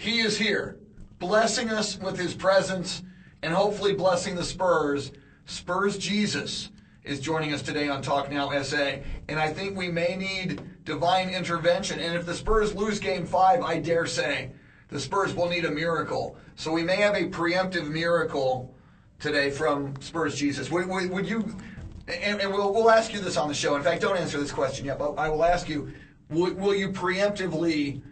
He is here, blessing us with his presence and hopefully blessing the Spurs. Spurs Jesus is joining us today on TalkNowSA, and I think we may need divine intervention. And if the Spurs lose Game 5, I dare say the Spurs will need a miracle. So we may have a preemptive miracle today from Spurs Jesus. Would you, and we'll ask you this on the show. In fact, don't answer this question yet, but I will ask you, will you preemptively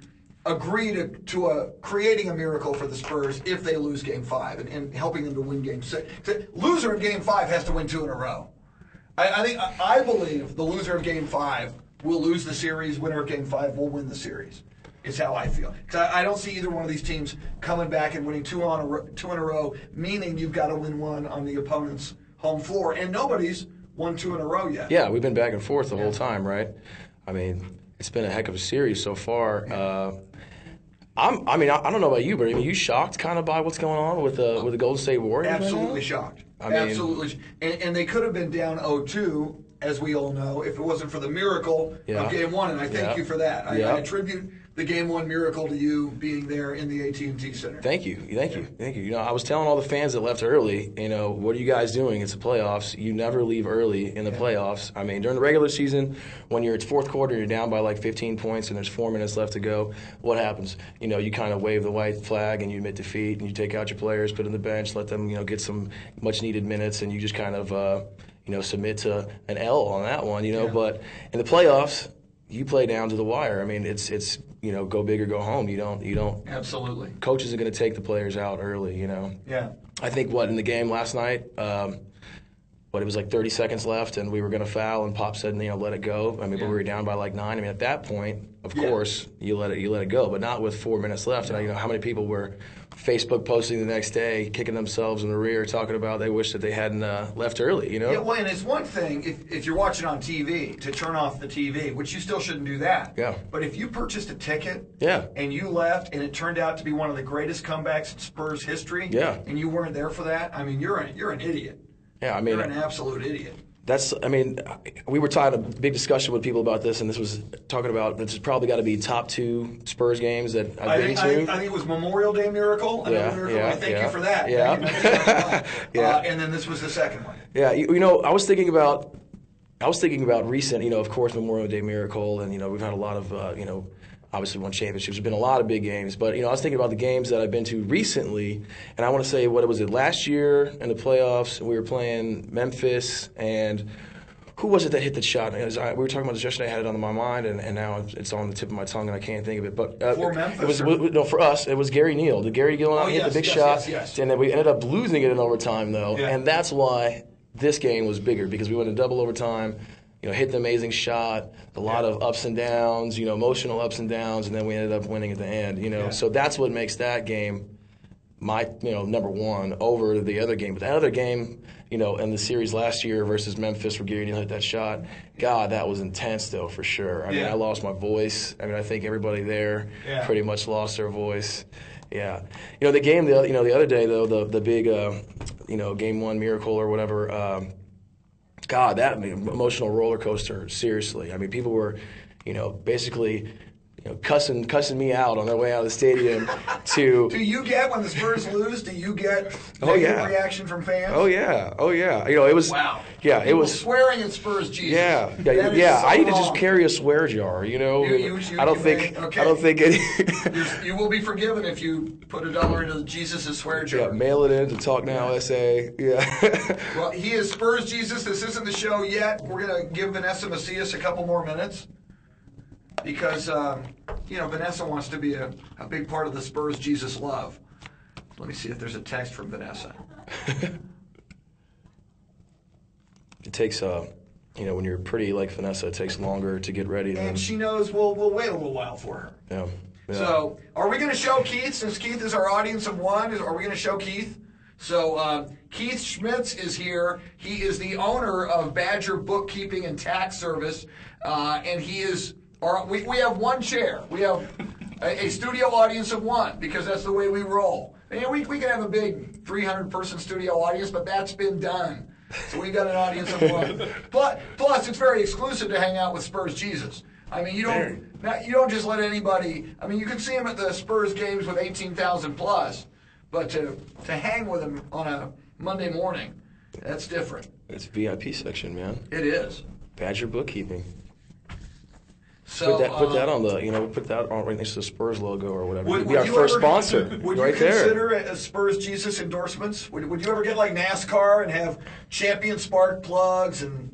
agree to creating a miracle for the Spurs if they lose Game 5 and helping them to win Game 6? The loser of Game 5 has to win 2 in a row. I believe the loser of Game 5 will lose the series. Winner of Game 5 will win the series. It's how I feel. Because I don't see either one of these teams coming back and winning 2 in a row, meaning you've got to win 1 on the opponent's home floor. And nobody's won 2 in a row yet. Yeah, we've been back and forth the whole time, right? I mean, it's been a heck of a series so far. I don't know about you, but are you shocked kind of by what's going on with the Golden State Warriors? Absolutely shocked. Absolutely. And they could have been down 0-2, as we all know, if it wasn't for the miracle of Game 1. And I thank you for that. I attribute the Game 1 miracle to you being there in the AT&T Center. Thank you. You know, I was telling all the fans that left early, you know, what are you guys doing? It's the playoffs. You never leave early in the playoffs. I mean, during the regular season, when it's fourth quarter, you're down by like 15 points and there's 4 minutes left to go, what happens? You know, you kind of wave the white flag and you admit defeat and you take out your players, put in the bench, let them, you know, get some much-needed minutes, and you just kind of, submit to an L on that one, you know. But in the playoffs, you play down to the wire. I mean, it's go big or go home. You don't. Absolutely. Coaches are going to take the players out early, you know. Yeah. I think in the game last night, it was like 30 seconds left, and we were going to foul, and Pop said, let it go. I mean, but we were down by like 9. I mean, at that point, of course, you let it go, but not with 4 minutes left. And how many people were Facebook posting the next day, kicking themselves in the rear, talking about they wish that they hadn't left early, you know? Yeah, well, and it's one thing if you're watching on TV to turn off the TV, which you still shouldn't do that. Yeah. But if you purchased a ticket and you left and it turned out to be one of the greatest comebacks in Spurs history and you weren't there for that, I mean, you're an idiot. Yeah, I mean, you're an absolute idiot. We were having a big discussion with people about this, and this was talking about this has probably got to be top 2 Spurs games that I've been to. I think it was Memorial Day miracle. I thank you for that. Yeah. And then this was the second one. Yeah, I was thinking about recent, of course, Memorial Day miracle, and we've had a lot of obviously won championships. There's been a lot of big games, but I was thinking about the games that I've been to recently, and I want to say last year in the playoffs, we were playing Memphis, and who was it that hit the shot? We were talking about this yesterday. I had it on my mind, and now it's on the tip of my tongue, and I can't think of it. But for Memphis, for us, it was Gary Neal. Did Gary Neal hit the big shot? Yes. And then we ended up losing it in overtime, though, and that's why this game was bigger, because we went in double overtime. Hit the amazing shot, a lot of ups and downs, emotional ups and downs, and then we ended up winning at the end, So that's what makes that game my, number one over the other game. But that other game, in the series last year versus Memphis where Gary Neal hit that shot, God, that was intense, though, for sure. I mean, I lost my voice. I mean, I think everybody there pretty much lost their voice. Yeah. The game, the other day, though, the big, Game 1 miracle or whatever, God, that emotional roller coaster, seriously. I mean, people were, basically, cussing me out on their way out of the stadium to... Do you get, when the Spurs lose, do you get reaction from fans? Oh, yeah. It was... Wow. Yeah, people it was... swearing at Spurs Jesus. Yeah. So I need to just carry a swear jar, I don't think any... You will be forgiven if you put $1 into Jesus' swear jar. Yeah, mail it in to TalkNowSA. Yeah. Well, he is Spurs Jesus. This isn't the show yet. We're going to give Vanessa Macias a couple more minutes. Because, Vanessa wants to be a big part of the Spurs Jesus love. Let me see if there's a text from Vanessa. It takes, when you're pretty like Vanessa, it takes longer to get ready. And she knows we'll wait a little while for her. Yeah. So, are we going to show Keith, since Keith is our audience of one, are we going to show Keith? So, Keith Schmitz is here. He is the owner of Badger Bookkeeping and Tax Service, and he is... We have one chair. We have a studio audience of one, because that's the way we roll. And we can have a big 300-person studio audience, but that's been done. So we've got an audience of one. Plus, it's very exclusive to hang out with Spurs Jesus. I mean, you don't just let anybody. I mean, you can see him at the Spurs games with 18,000 plus, but to hang with him on a Monday morning, that's different. It's VIP section, man. It is. Badger bookkeeping. So put that on the, put that on right next to the Spurs logo or whatever. Would be our first sponsor. Would right you consider it as Spurs Jesus endorsements? Would you ever get like NASCAR and have Champion Spark plugs and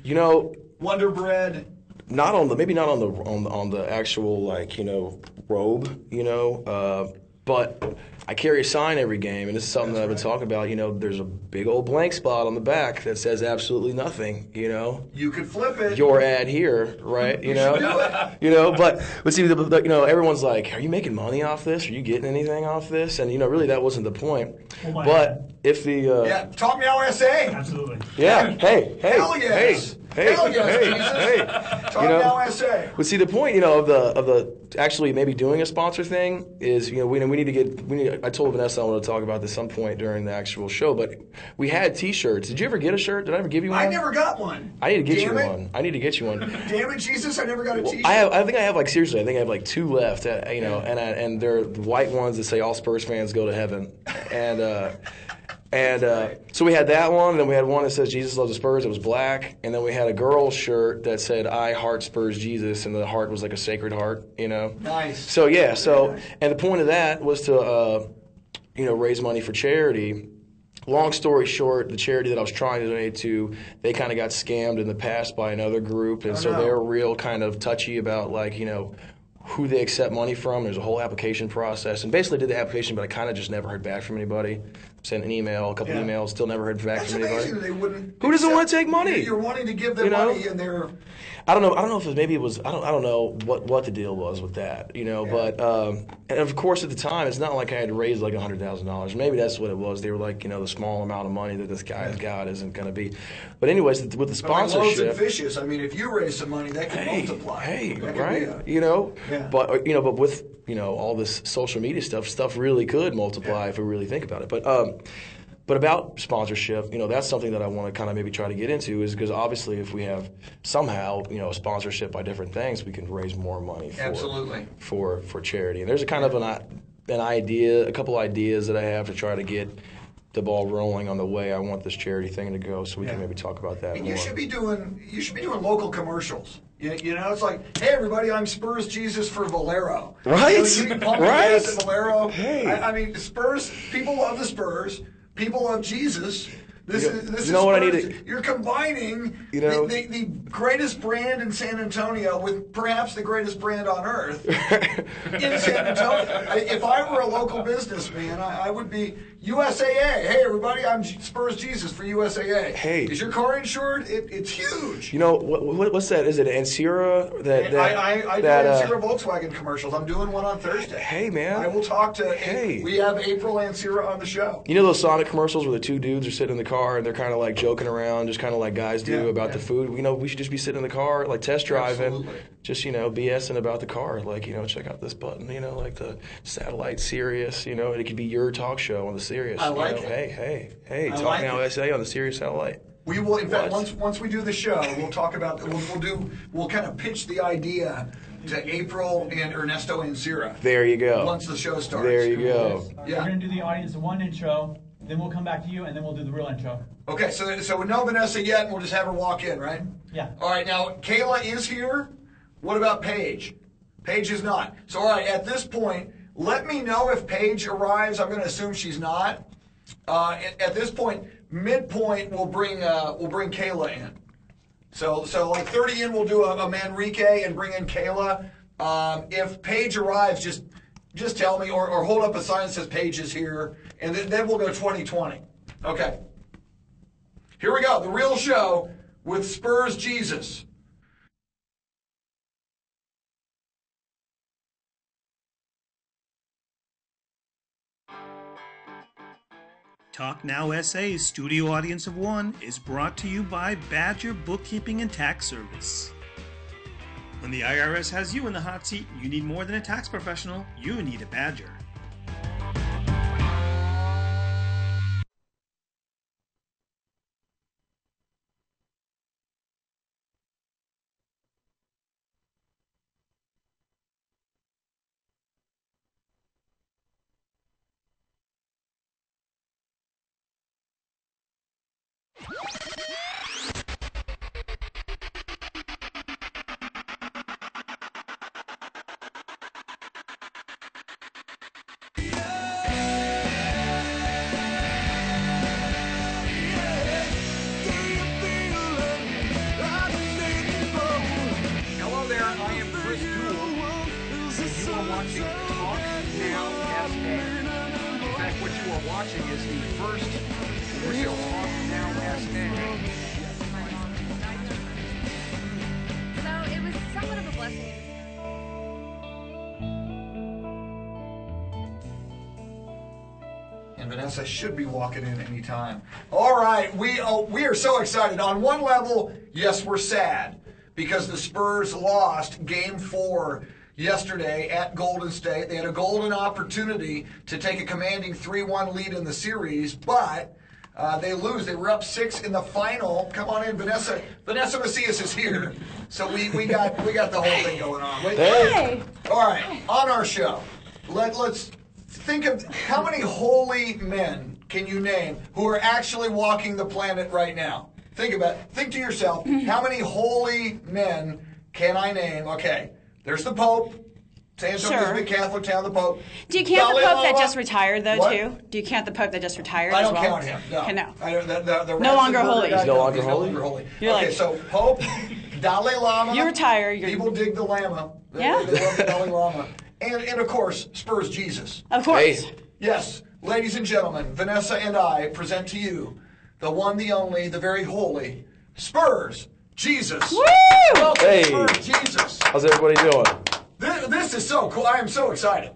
Wonder Bread? Not on the on the actual robe, but I carry a sign every game, and this is something that I've been talking about. There's a big old blank spot on the back that says absolutely nothing. You could flip it. Your ad here, right? You should do it. But see, everyone's like, "Are you making money off this? Are you getting anything off this?" And really, that wasn't the point. But if the TalkNowSA. Absolutely. Yeah. Hey. Hell yes. Hey, Hell yes, Jesus. TalkNowSA. But see, the point, of the actually maybe doing a sponsor thing is, we need to get. I told Vanessa I wanted to talk about this some point during the actual show, but we had T-shirts. Did you ever get a shirt? Did I ever give you one? I never got one. I need to get you one. I need to get you one. Damn it, Jesus! I never got a T-shirt. I think I have seriously. I think I have 2 left. And they're the white ones that say all Spurs fans go to heaven, and so we had that one, and then we had one that says Jesus loves the Spurs. It was black, and then we had a girl shirt that said I heart Spurs Jesus, and the heart was like a sacred heart, Nice. So and the point of that was to raise money for charity. Long story short, the charity that I was trying to donate to, they kind of got scammed in the past by another group, and they're real kind of touchy about who they accept money from. There's a whole application process, and basically did the application, but I kind of just never heard back from anybody. Sent an email, a couple emails, still never heard back from anybody. That they wouldn't. Who doesn't want to take money? You're wanting to give them money, and they're. I don't know if it was I don't know what the deal was with that, But and of course at the time it's not like I had to raise like $100,000. Maybe that's what it was. They were like, the small amount of money that this guy's got isn't going to be. But anyways, with the sponsorship, loaves and fishes. I mean, if you raise some money, that could multiply. Right? But with all this social media stuff really could multiply if we really think about it. But about sponsorship, that's something that I want to kind of maybe try to get into, is because obviously if we have somehow, sponsorship by different things, we can raise more money for charity. And there's a kind of an idea, a couple ideas that I have to try to get the ball rolling on the way I want this charity thing to go, so we can maybe talk about that more. You should be doing local commercials. It's like, hey everybody, I'm Spurs Jesus for Valero. Right. Right. Valero. Hey. I mean, Spurs. People love the Spurs. People love Jesus. This is what I need to. You're combining the greatest brand in San Antonio with perhaps the greatest brand on earth in San Antonio. If I were a local businessman, I would be USAA. Hey, everybody, I'm Spurs Jesus for USAA. Hey. Is your car insured? It's huge. What's that? Is it Ansira? I do Ansira Volkswagen commercials. I'm doing one on Thursday. Hey, man. I will talk to we have April Ansira on the show. Those Sonic commercials where the 2 dudes are sitting in the car and they're kind of like joking around, just kind of like guys do about the food. We should just be sitting in the car, like test driving, just BSing about the car, like check out this button, like the satellite Sirius, and it could be your talk show on the Sirius. I like it. Hey, TalkNowSA on the Sirius satellite. We will, in fact, once we do the show, we'll talk about we'll kind of pitch the idea to April and Ernesto Ansira. There you go. Once the show starts. There you go. We're going to do the audience one intro. Then we'll come back to you, and then we'll do the real intro. Okay, so we know Vanessa yet, and we'll just have her walk in, right? Yeah. All right, now, Kayla is here. What about Paige? Paige is not. So, all right, at this point, let me know if Paige arrives. I'm going to assume she's not. At this point, midpoint, we'll bring Kayla in. So like 30 in, we'll do a Manrique and bring in Kayla. If Paige arrives, just tell me, or hold up a sign that says Paige is here, and then we'll go 2020. Okay. Here we go. The real show with Spurs Jesus. TalkNowSA's studio audience of one is brought to you by Badger Bookkeeping and Tax Service. When the IRS has you in the hot seat, you need more than a tax professional, you need a Badger. are watching is the first real TalkNowSA. So it was somewhat of a blessing. And Vanessa should be walking in any time. All right, we are so excited. On one level, yes, we're sad because the Spurs lost Game 4 yesterday at Golden State. They had a golden opportunity to take a commanding 3-1 lead in the series, but they lose. They were up 6 in the final. Come on in, Vanessa. Vanessa Macias is here, so we got the whole thing going on. Hey. All right, on our show, let's think of how many holy men can you name who are actually walking the planet right now? Think about it. Think to yourself, how many holy men can I name? Okay, there's the Pope. San Antonio's a big Catholic town, the Pope. Do you count the Dalai Pope that Lama? just retired, though, What? too? Do you count the Pope that just retired I as don't well? count him. No. Okay, no. I don't, the No longer holy. He's no longer holy? You're okay, like- so Pope, Dalai Lama. You retire. You're... People dig the Lama. Yeah. They love the Dalai Lama. And of course, Spurs Jesus. Of course. Hey. Yes, ladies and gentlemen, Vanessa and I present to you the one, the only, the very holy Spurs Jesus. Woo! Welcome, Hey. Spurs Jesus. How's everybody doing? This is so cool. I am so excited.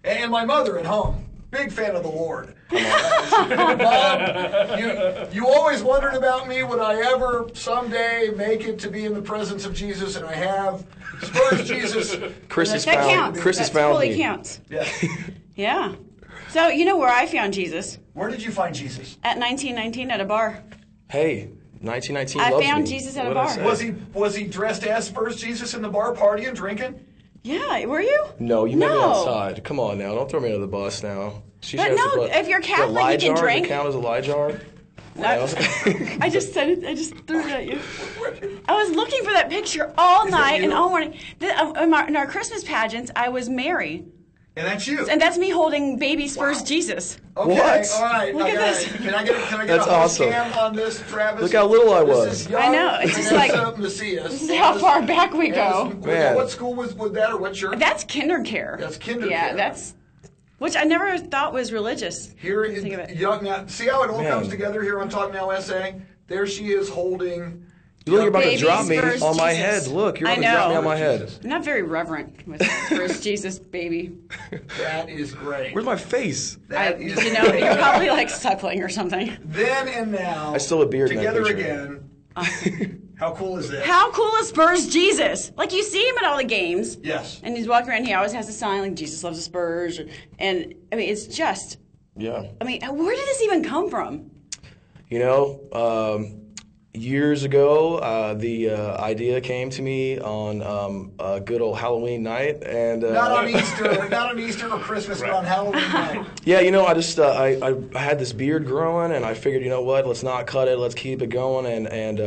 And my mother at home, big fan of the Lord. Mom, you always wondered about me. Would I ever someday make it to be in the presence of Jesus? And I have. Spurs Jesus. Chris has That found. counts. Chris has That found totally me. counts. Yeah. Yeah. So, you know where I found Jesus? Where did you find Jesus? At 1919 at a bar. Hey, 1919 I loves found me. Jesus at a What'd I bar. say? Was he dressed as Spurs Jesus in the bar partying, drinking? Yeah, were you? No, you met me No. outside. Come on now, don't throw me under the bus now. She But has to no, put- if you're the Catholic, lie you can jar, drink. Does it count as a lie jar? I just said it. I just threw it at you. I was looking for that picture all night and all morning. In our Christmas pageants, I was Mary, And that's you. and that's me holding baby Spurs Jesus. Okay, What? all right. Look I at got this. it. Can I get That's a host awesome. cam on this, Travis? Look how little I was. This is young I know, it's just Vanessa like- Macias. This is how far back we go. Man. What school was that, or what church? That's kindercare. That's kindercare. Yeah, that's which I never thought was religious. Here Think of in it. young. Now, see how it all Man. comes together here on Talk Now SA. There she is holding. Look, you're about Baby to drop me Spurs on my Jesus. head. Look, you're I about to drop me know. on my head. I'm not very reverent with Spurs Jesus, baby. That is great. Where's my face? That is You know, you're probably like suckling or something. Then and now. I still have a beard in that Together picture. again. How cool is that? How cool is Spurs Jesus? Like you see him at all the games. Yes. And he's walking around. He always has a sign like Jesus loves the Spurs, and I mean it's just. Yeah. I mean, where did this even come from? You know, years ago, the idea came to me on a good old Halloween night, and Not on Easter or Christmas, but on Halloween night. yeah, you know, I just I had this beard growing, and I figured, you know what, let's not cut it, let's keep it going, and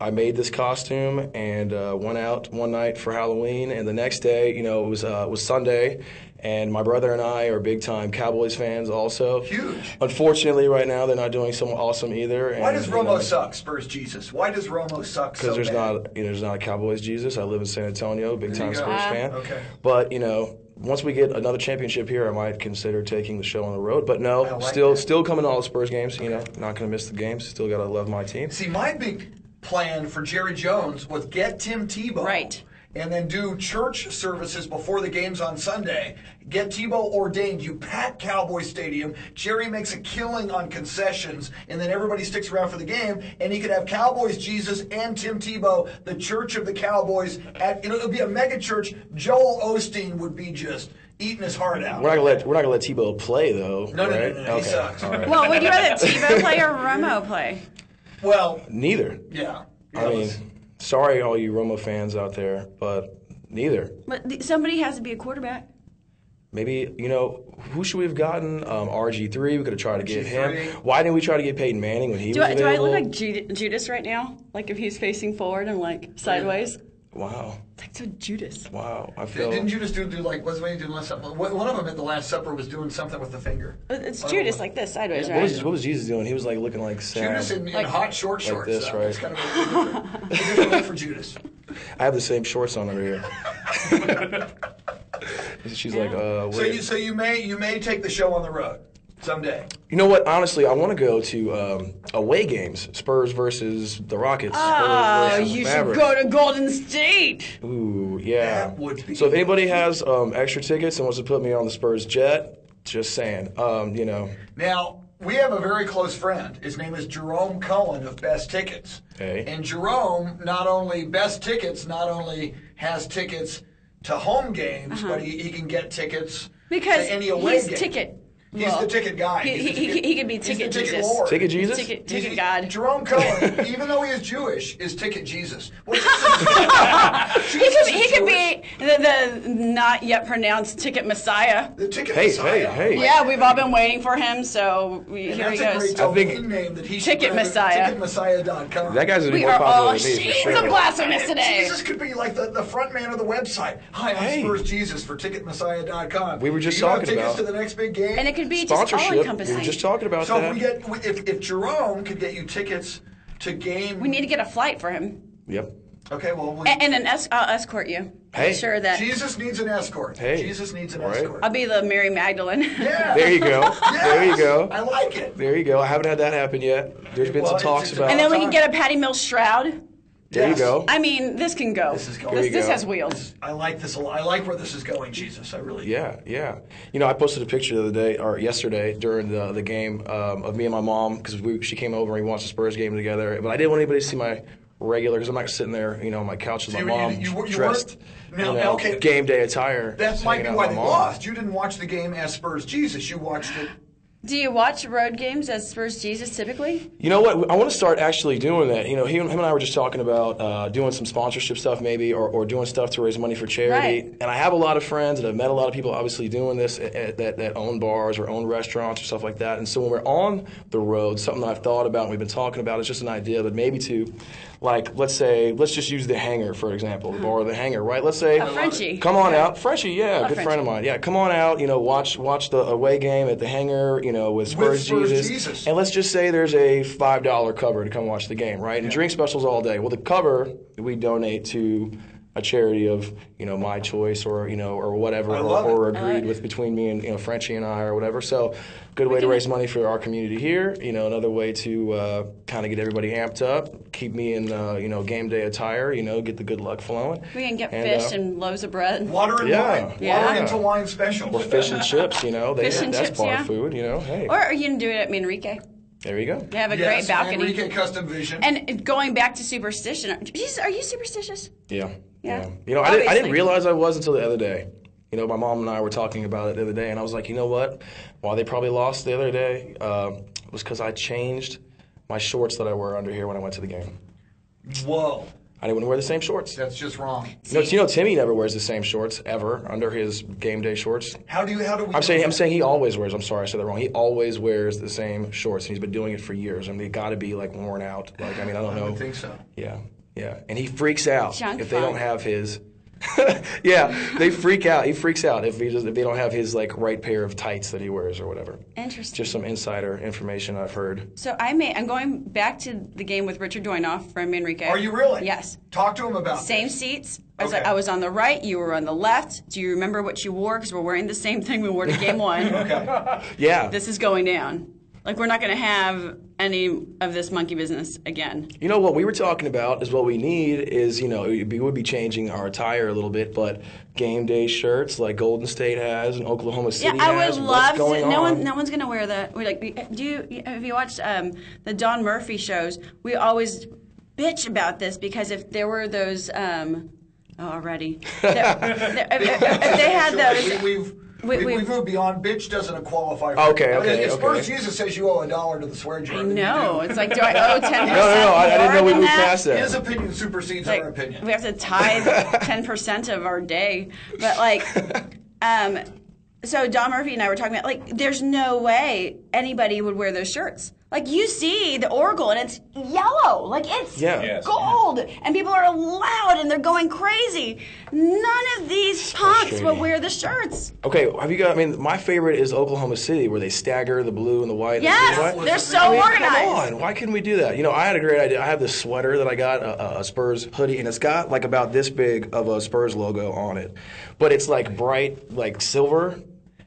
I made this costume and went out one night for Halloween, and the next day, you know, it was Sunday. And my brother and I are big-time Cowboys fans also. Huge. Unfortunately, right now, they're not doing so awesome either. Why and, does you Romo know, suck, Spurs Jesus? Why does Romo suck so Because bad? there's not a Cowboys Jesus. I live in San Antonio, big time There you go. Spurs fan. Okay. But you know, once we get another championship here, I might consider taking the show on the road. But I no, like still coming to all the Spurs games. You know, not going to miss the games. Still got to love my team. See, my big plan for Jerry Jones was get Tim Tebow. Right. And then do church services before the games on Sunday. Get Tebow ordained. You pack Cowboy Stadium. Jerry makes a killing on concessions, and then everybody sticks around for the game. And he could have Cowboys Jesus and Tim Tebow, the Church of the Cowboys. It would be a mega church. Joel Osteen would be just eating his heart out. We're not gonna let Tebow play though. No, right? he Okay. sucks. All right. Well, would you rather Tebow play or Romo play? Well, Neither. yeah. I mean, sorry, all you Romo fans out there, but neither. But somebody has to be a quarterback. Maybe, you know, who should we have gotten? RG3. We could have tried to get him. RG3. Why didn't we try to get Peyton Manning when he Do was I available? look like Judas right now? Like if he's facing forward and like sideways? Wow. It's like so Judas. Wow. I feel. Didn't you just do like, what's when you did Last Supper? One of them at the Last Supper was doing something with the finger. It's Judas like this, sideways, What right? was Jesus doing? He was like looking like Sam. Judas in Like- hot short shorts. this, so right? It's kind of a different look for Judas. I have the same shorts on over here. She's like, So wait. you may take the show on the road. someday. You know what? Honestly, I want to go to away games. Spurs versus the Rockets. Oh, Spurs versus you Mavericks. should go to Golden State. Ooh, yeah. That would be. So if anybody has extra tickets and wants to put me on the Spurs jet, just saying. You know. Now, we have a very close friend. His name is Jerome Cohen of Best Tickets. Hey. And Jerome, not only has tickets to home games, but he can get tickets Because to any away he's game. ticket. He's the ticket guy. He could be ticket he's the ticket Jesus. lord. Ticket Jesus? Ticket God. Jerome Cohen, even though he is Jewish, is ticket Jesus. Well, He could be the not yet pronounced ticket Messiah. the ticket Hey, Messiah. hey. Yeah, we've all been waiting for him, so And here he that's a goes. great domain name that he should Ticket go to Messiah. TicketMessiah.com. That guy's gonna be We more are popular all than me for shades sure. of blasphemous today. Jesus could be like the front man of the website. Hi, I'm Hey. Spurs Jesus for TicketMessiah.com. We were just Do you have talking tickets about- to the next big game? And it could be just all Sponsorship. We encompassing. were just talking about so that. if Jerome could get you tickets to game, We need to get a flight for him. Yep. okay. Well, And I'll escort you. Hey. Make sure that Jesus needs an escort. Hey. Jesus needs an Right. escort. I'll be the Mary Magdalene. Yeah. There you go. There you Yes. go. I like it. There you go. I haven't had that happen yet. There's been Well, some it's talks just about. And then we can get a Patty Mills shroud. There Yes. you go. I mean, this can go. This is going. This, There you this go. has wheels. I like this a lot. I like where this is going, Jesus. I really do. Yeah, yeah. You know, I posted a picture the other day, or yesterday, during the game of me and my mom, because she came over and we watched the Spurs game together. But I didn't want anybody to see my regular, because I'm not sitting there, you know, on my couch with So my mom you dressed, weren't- Now, okay. game day attire. That just might hanging be out why with they my mom. lost. You didn't watch the game as Spurs Jesus. You watched it. Do you watch road games as Spurs Jesus typically? You know what? I want to start actually doing that. You know, him and I were just talking about doing some sponsorship stuff maybe, or doing stuff to raise money for charity. Right. And I have a lot of friends, and I've met a lot of people obviously doing this that own bars or own restaurants or stuff like that. And so when we're on the road, something that I've thought about and we've been talking about is just an idea, but maybe to, like, let's just use the Hangar, for example, the bar of the Hangar, right? Let's say, Frenchie. come on out. Frenchie, yeah, Love good friend of Frenchie. mine. Yeah, come on out, you know, watch the away game at the Hangar, you know, with Spurs Jesus. And let's just say there's a $5 cover to come watch the game, right? And drink specials all day. Well, the cover we donate to a charity of, you know, my choice or, you know, or whatever, or agreed with between me and, you know, Frenchie and I or whatever. So good way to raise money for our community here. You know, another way to kind of get everybody amped up, keep me in, you know, game day attire, you know, get the good luck flowing. We can get fish and loaves of bread. Water and Yeah. wine. Yeah. Water into wine specials. Or fish and chips, you know, Fish and that's chips, bar yeah. food, you know. Hey, Or you can do it at Manrique. there you go. They have a Yes, great balcony. Enrique Custom Vision. And going back to superstition, Jesus, are you superstitious? Yeah. Yeah. You know, I didn't Obviously. realize I was until the other day. You know, my mom and I were talking about it the other day, and I was like, you know what? Why they probably lost the other day was because I changed my shorts that I wear under here when I went to the game. Whoa. I didn't wear the same shorts. That's just wrong. You know, Timmy never wears the same shorts ever under his game day shorts. How do we I'm saying he always wears. I'm sorry, I said that wrong. He always wears the same shorts, and he's been doing it for years. I mean, they got to be like worn out. Like, I mean, I don't know. I would think so. Yeah, yeah. And he freaks out Junk if they don't funk. have his. Yeah, they freak out. He freaks out if they don't have his like right pair of tights that he wears or whatever. Interesting. Just some insider information I've heard. So I'm going back to the game with Richard Doinoff from Manrique. Are you really? Yes. Talk to him about Same this. seats. Okay. I was on the right. You were on the left. Do you remember what you wore? Because we're wearing the same thing we wore to game one. Okay. Yeah. This is going down. Like, we're not going to have any of this monkey business again. You know, what we were talking about is what we need is, you know, we would be changing our attire a little bit, but game day shirts like Golden State has and Oklahoma City Yeah, I has. would What's love going to. on? No one's gonna wear that. We like. Have you watched the Don Murphy shows? We always bitch about this because if there were those, already. If they had those. We've moved beyond. Bitch doesn't qualify for Okay, okay, If Spurs okay. Jesus says you owe $1 to the swear jar. I then you know. do. It's like, do I owe 10%? No, I didn't know we moved past that. His opinion supersedes Like, our opinion. we have to tithe 10% of our day. But like, so Don Murphy and I were talking about, like, there's no way anybody would wear those shirts. Like, you see the Oracle and it's yellow. Like, it's gold. And people are loud and they're going crazy. None of these punks will wear the shirts. Okay, have you got? I mean, my favorite is Oklahoma City, where they stagger the blue and the white. Yes, and the white. they're so I mean, organized. Come on, why couldn't we do that? You know, I had a great idea. I have this sweater that I got, a Spurs hoodie, and it's got like about this big of a Spurs logo on it, but it's like bright, like silver.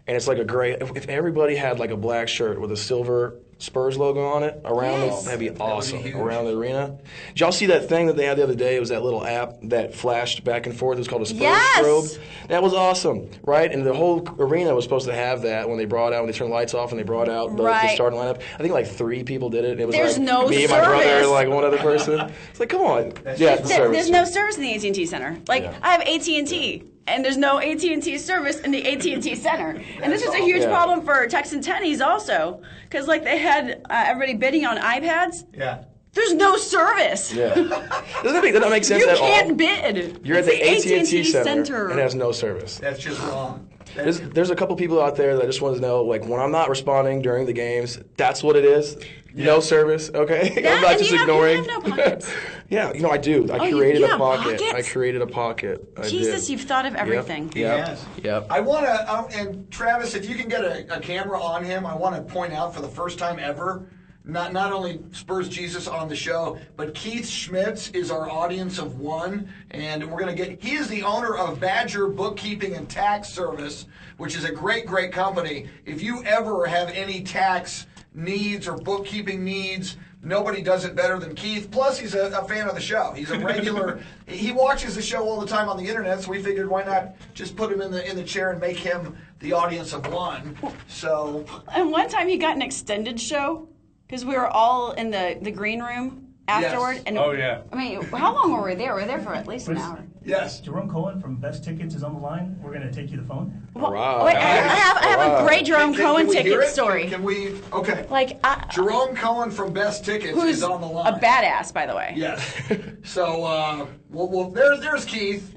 and it's like a gray. If everybody had like a black shirt with a silver Spurs logo on it around Yes. that'd be awesome. huge. Around the arena. Did y'all see that thing that they had the other day? It was that little app that flashed back and forth. It was called a Spurs Yes. strobe. That was awesome, right? And the whole arena was supposed to have that when they turned the lights off and they brought out the Right. starting lineup. I think like 3 people did it. It was There's like no me and my brother service. and like one other person. It's like, come on. Yeah, it's the service. There's no service in the AT&T Center. Like, Yeah. I have AT&T, and there's no AT&T service in the AT&T Center. And this is a huge Yeah. problem for Texan tennies also, because like they had everybody bidding on iPads. Yeah. There's no service. Yeah. That don't make sense You at all. can't bid. You're It's at the AT&T Center. Center and it has no service. That's just wrong. There's a couple people out there that I just want to know, like, when I'm not responding during the games, that's what it is. No service, okay? Yeah, I'm not and just you have ignoring. no pockets. Yeah, I do. I you created a have pocket. pockets? I created a pocket. I Jesus, did. you've thought of everything. Yep. Yep. I want to, and Travis, if you can get a camera on him, I want to point out for the first time ever, not only Spurs Jesus on the show, but Keith Schmitz is our audience of one, and we're going to he is the owner of Badger Bookkeeping and Tax Service, which is a great, great company. If you ever have any tax needs or bookkeeping needs, nobody does it better than Keith. Plus, he's a fan of the show. He's a regular. He watches the show all the time on the internet, so we figured why not just put him in the chair and make him the audience of one. So, And one time he got an extended show because we were all in the green room afterward. Yes. And Oh, yeah. I mean, how long were we there? We were there for at least an hour. yes. Jerome Cohen from Best Tickets is on the line. We're going to take you the phone. Well, Right. wait, I have a great Jerome Cohen we hear ticket it? story. Can we? Okay. Like, Jerome Cohen from Best Tickets who's is on the line. a badass, by the way. Yes. So, well, there's Keith.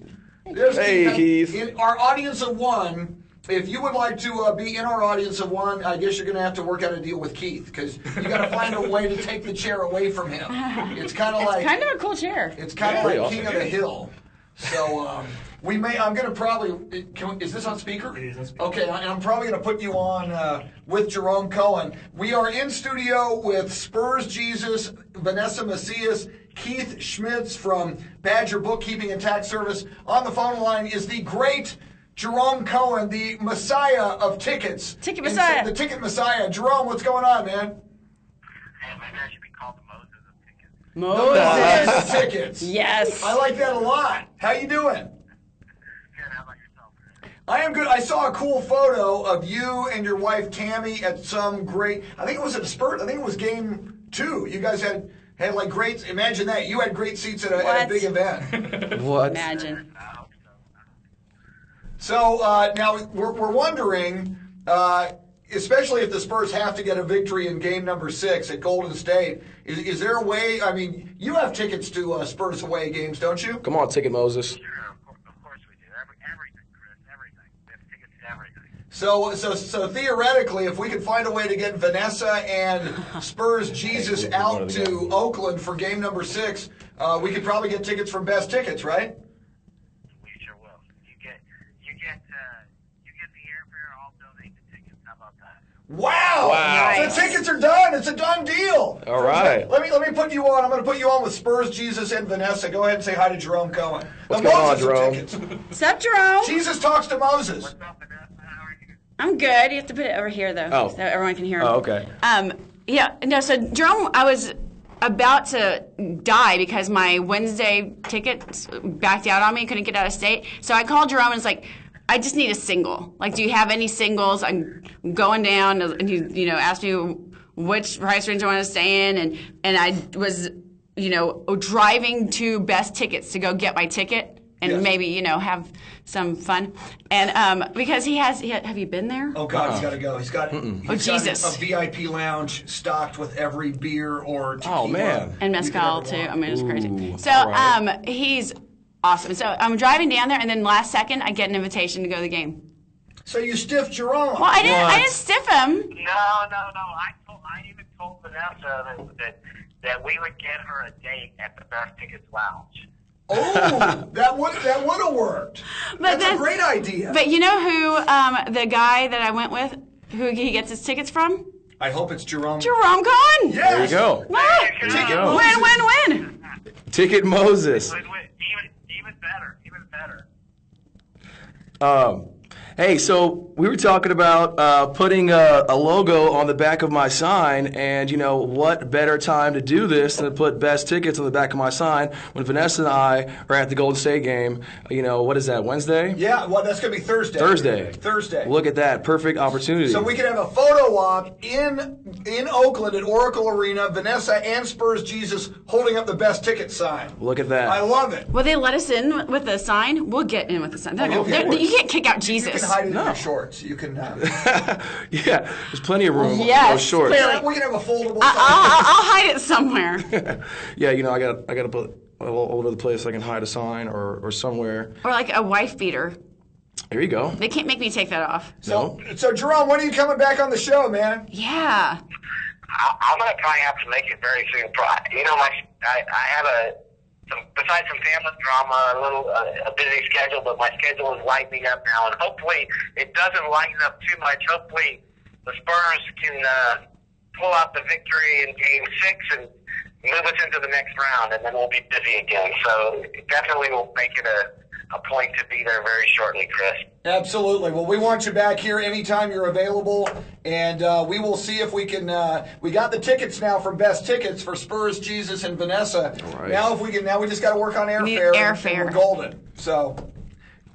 There's Hey, Keith. In our audience of one, if you would like to be in our audience of one, I guess you're going to have to work out a deal with Keith because you got to find a way to take the chair away from him. It's kind of like Kind of a cool chair. it's kind of pretty like awesome. King of the Hill. So we may. I'm going to probably. Is this on speaker? It is on speaker. Okay, I'm probably going to put you on with Jerome Cohen. We are in studio with Spurs Jesus, Vanessa Macias, Keith Schmitz from Badger Bookkeeping and Tax Service. On the phone line is the great Jerome Cohen, the Messiah of tickets. Ticket Messiah. The Ticket Messiah. Jerome, what's going on, man? Hey, maybe I should be called the Moses of tickets. Moses. Moses tickets. Yes. I like that a lot. How you doing? Good, how about yourself? I am good. I saw a cool photo of you and your wife Tammy at some great. I think it was at Spurs. I think it was game 2. You guys had like great. Imagine that you had great seats at a What? big event. What? Imagine. I hope so. So now we're wondering, especially if the Spurs have to get a victory in game number 6 at Golden State, is there a way? I mean, you have tickets to Spurs away games, don't you? Come on, Ticket Moses. Sure, of course we do. Everything, Chris, everything. We have tickets to everything. So theoretically, if we could find a way to get Vanessa and Spurs Jesus out to Oakland for game number 6, we could probably get tickets from Best Tickets, right? We sure will. You get the airfare. I'll donate the tickets. How about that? Wow! Wow. Nice. The tickets are done. It's a done deal. All right. Let me put you on. I'm going to put you on with Spurs Jesus and Vanessa. Go ahead and say hi to Jerome Cohen. What's The going on, Moses of Jerome? tickets. What's up, Jerome? Jesus talks to Moses. What's up, Vanessa? How are you? I'm good. You have to put it over here, though, Oh. so everyone can hear him. Oh, okay. Yeah, no, so Jerome, I was about to die because my Wednesday tickets backed out on me, couldn't get out of state. So I called Jerome and was like, I just need a single. Like, do you have any singles? I'm going down, and he, asked me which price range I want to stay in, and I was, driving to Best Tickets to go get my ticket. And Yes. maybe, have some fun. And because have you been there? Oh God, he's got to go. He's got Jesus. a VIP lounge stocked with every beer or tequila. Oh, man. And you could mezcal ever too. want. I mean, it's crazy. Ooh, So, all right. he's awesome. So I'm driving down there, and then last second, I get an invitation to go to the game. So you stiffed Jerome. Well, I didn't stiff him. No. I even told Vanessa that we would get her a date at the Best Tickets Lounge. Oh, that would have worked. That's a great idea. But you know who the guy that I went with, who he gets his tickets from? I hope it's Jerome. Jerome Cohen. Yes. There you go. Well, Ticket go. win. Ticket Moses. Even better. Hey, so we were talking about putting a logo on the back of my sign, and what better time to do this than to put best tickets on the back of my sign when Vanessa and I are at the Golden State game. What is that, Wednesday? Yeah, well, that's going to be Thursday. Thursday. Look at that, perfect opportunity. So we can have a photo op in Oakland at Oracle Arena. Vanessa and Spurs Jesus holding up the best ticket sign. Look at that. I love it. Will they let us in with the sign? We'll get in with the sign. You can't kick out Jesus. You can hide it in your shorts. You can. Yeah, there's plenty of room. Yes, those shorts. clearly. We can have a foldable sign. I'll hide it somewhere. Yeah, I got to put all over the place. I can hide a sign or somewhere. Or like a wife beater. There you go. They can't make me take that off. So Jerome, when are you coming back on the show, man? Yeah. I'm going to probably have to make it very soon. I have besides some family drama, a busy schedule, but my schedule is lightening up now, and hopefully it doesn't lighten up too much. Hopefully the Spurs can pull out the victory in Game 6 and move us into the next round, and then we'll be busy again. So definitely we'll make it a point to be there very shortly, Chris. Absolutely. Well, we want you back here anytime you're available, and we will see if we can. We got the tickets now from Best Tickets for Spurs, Jesus, and Vanessa. Right. Now, if we can, we just got to work on airfare. Airfare. And we're golden. So,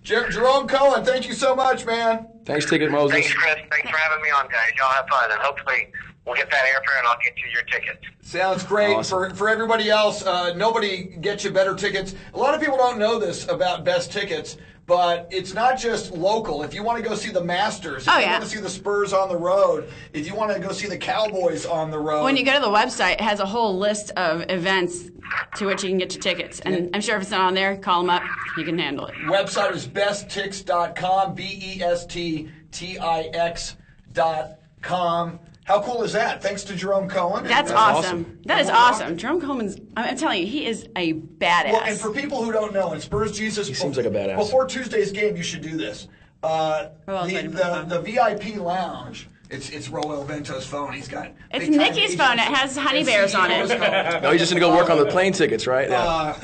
Jerome Cohen, thank you so much, man. Thanks, Ticket Moses. Thanks, Chris. Thanks for having me on, guys. Y'all have fun, and hopefully we'll get that airfare, and I'll get you your tickets. Sounds great. Awesome. For everybody else, nobody gets you better tickets. A lot of people don't know this about Best Tickets, but it's not just local. If you want to go see the Masters, if you want to see the Spurs on the road, if you want to go see the Cowboys on the road. When you go to the website, it has a whole list of events to which you can get your tickets. And I'm sure if it's not on there, call them up. You can handle it. Website is besttix.com, bestix.com. How cool is that? Thanks to Jerome Cohen. That's awesome. That is awesome. Jerome Coleman's, I'm telling you, he is a badass. Well, and for people who don't know, in Spurs Jesus, he seems like a badass. Before Tuesday's game, you should do this. The VIP lounge. It's Roel Vento's phone. He's got. It's Nikki's phone. It has honey bears on it. No, he's just going to go work on the plane tickets, right? Yeah.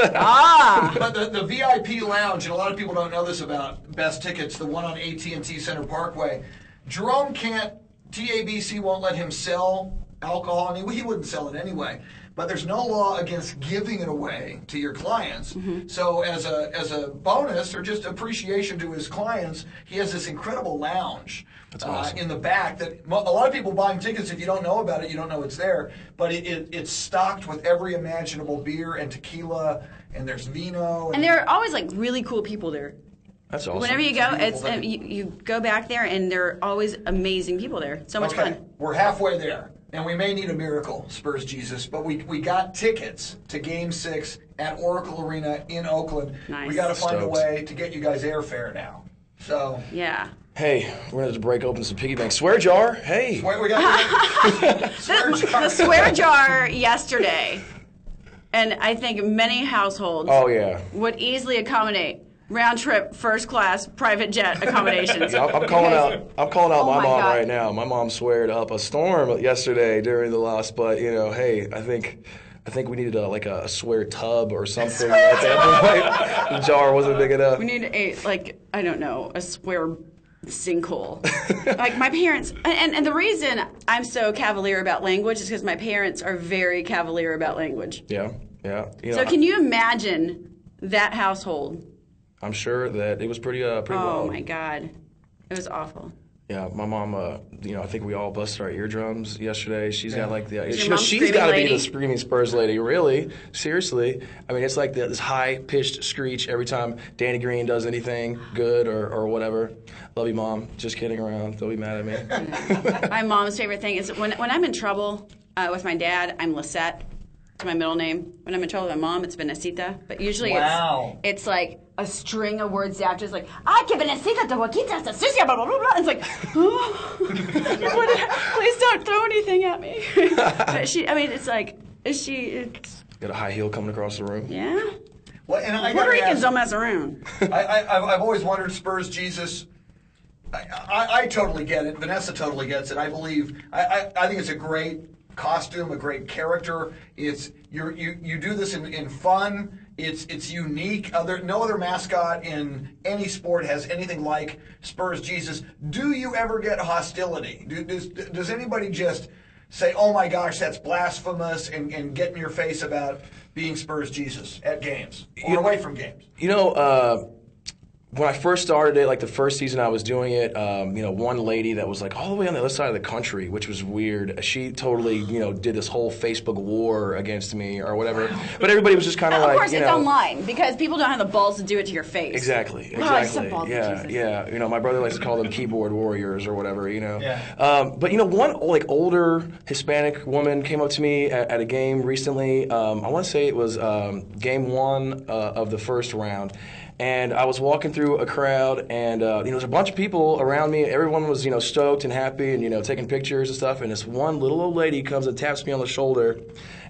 But the VIP lounge, and a lot of people don't know this about Best Tickets, the one on AT&T Center Parkway. Jerome can't. TABC won't let him sell alcohol. I mean, he wouldn't sell it anyway. But there's no law against giving it away to your clients. Mm-hmm. So as a bonus or just appreciation to his clients, he has this incredible lounge in the back that a lot of people buying tickets, if you don't know about it, you don't know it's there. But it's stocked with every imaginable beer and tequila, and there's vino. And there are always like really cool people there. That's awesome. Whenever you go, you go back there, and there are always amazing people there. So much fun. We're halfway there, and we may need a miracle, Spurs Jesus, but we got tickets to Game 6 at Oracle Arena in Oakland. Nice. We got to find a way to get you guys airfare now. So yeah. Hey, we're going to break open some piggy banks. Swear jar, hey. We got Swear jar. The swear jar yesterday, and I think many households would easily accommodate round trip, first class, private jet accommodations. I'm calling out my mom God. right now. My mom sweared up a storm yesterday during the loss, but hey, I think we needed a swear tub or something at that point. The jar wasn't big enough. We need a swear sinkhole. Like my parents, and the reason I'm so cavalier about language is because my parents are very cavalier about language. Yeah. So can you imagine that household? I'm sure that it was pretty Oh wild. my God, it was awful. Yeah, my mom. I think we all busted our eardrums yesterday. She's got like Is your mom she's screaming got to be lady? the screaming Spurs lady. Really, seriously. I mean, it's like this high pitched screech every time Danny Green does anything good or whatever. Love you, Mom. Just kidding around. Don't be mad at me. My mom's favorite thing is when I'm in trouble with my dad, I'm Lisette. To my middle name. When I'm in trouble with my mom, it's Vanessita. But usually it's like a string of words after. It's like, ay, que Vanessita te boquita está sucia, blah, blah, blah, blah. It's like, oh, please don't throw anything at me. But it's Got a high heel coming across the room. yeah. Well, and I Puerto gotta Ricans ask, don't mess around. I've always wondered, Spurs Jesus. I totally get it. Vanessa totally gets it. I believe. I think it's a great costume, a great character. It's you do this in fun. It's unique. No other mascot in any sport has anything like Spurs Jesus. Do you ever get hostility? Does anybody just say, "Oh my gosh, that's blasphemous," and get in your face about being Spurs Jesus at games or away from games? When I first started it, like the first season I was doing it, one lady that was like all the way on the other side of the country, which was weird. She totally, did this whole Facebook war against me or whatever. But everybody was just kind of like, of course, it's online because people don't have the balls to do it to your face. Exactly. Yeah. My brother likes to call them keyboard warriors or whatever. Yeah. But one like older Hispanic woman came up to me at a game recently. I want to say it was game 1 of the first round. And I was walking through a crowd, and there's a bunch of people around me. Everyone was, stoked and happy, and taking pictures and stuff. And this one little old lady comes and taps me on the shoulder,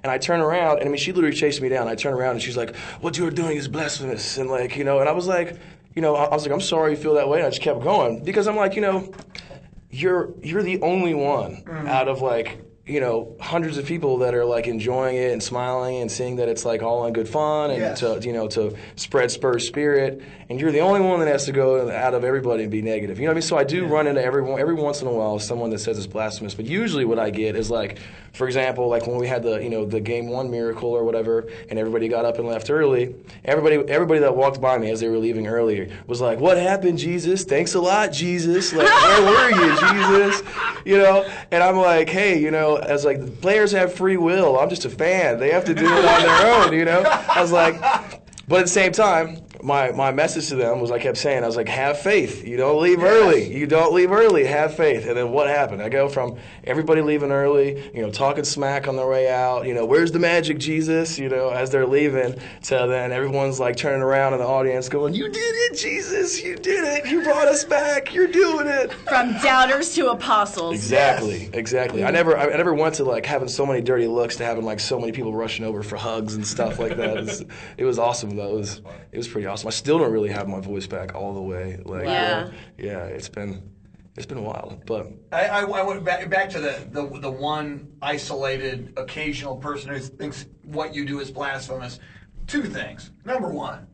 and I turn around, and she literally chased me down. I turn around, and she's like, "What you are doing is blasphemous," and and I was like, "I'm sorry you feel that way." And I just kept going because I'm like, you're the only one out of hundreds of people that are like enjoying it and smiling and seeing that it's like all in good fun and to spread Spurs spirit, and you're the only one that has to go out of everybody and be negative. You know what I mean? So I do run into every once in a while someone that says it's blasphemous, but usually what I get is like, for example, like when we had the game 1 miracle or whatever, and everybody got up and left early. Everybody that walked by me as they were leaving earlier was like, "What happened, Jesus? Thanks a lot, Jesus. Like, where were you, Jesus?" And I'm like, hey, as like the players have free will. I'm just a fan. They have to do it on their own. I was like, but at the same time, my message to them was, I kept saying, I was like, have faith. You don't leave early. You don't leave early. Have faith. And then what happened? I go from everybody leaving early, talking smack on their way out, where's the magic, Jesus, as they're leaving, to then everyone's like turning around in the audience going, "You did it, Jesus. You did it. You brought us back. You're doing it." From doubters to apostles. Exactly. I never went to like having so many dirty looks to having like so many people rushing over for hugs and stuff like that. It was awesome though. It was pretty awesome. I still don't really have my voice back all the way. It's been wild. But I went back to the one isolated occasional person who thinks what you do is blasphemous. 2 things. Number 1,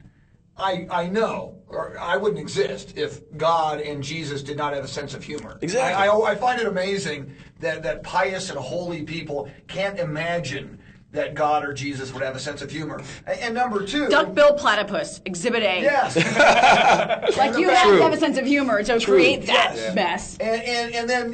I know, or I wouldn't exist if God and Jesus did not have a sense of humor. Exactly. I find it amazing that pious and holy people can't imagine that God or Jesus would have a sense of humor. And number 2... Duck-billed platypus, Exhibit A. Yes. Like you have to have a sense of humor to create that mess. And then,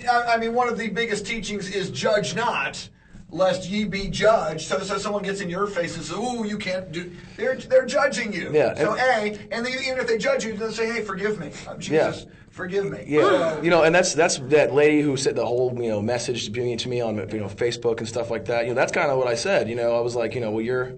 one of the biggest teachings is judge not, lest ye be judged. So someone gets in your face and says, "Ooh, you can't do..." They're judging you. Yeah. So and then even if they judge you, they'll say, "Hey, forgive me. Jesus, forgive me." Yeah. And that's that lady who said the whole message to me on Facebook and stuff like that. That's kind of what I said. I was like, well, you're.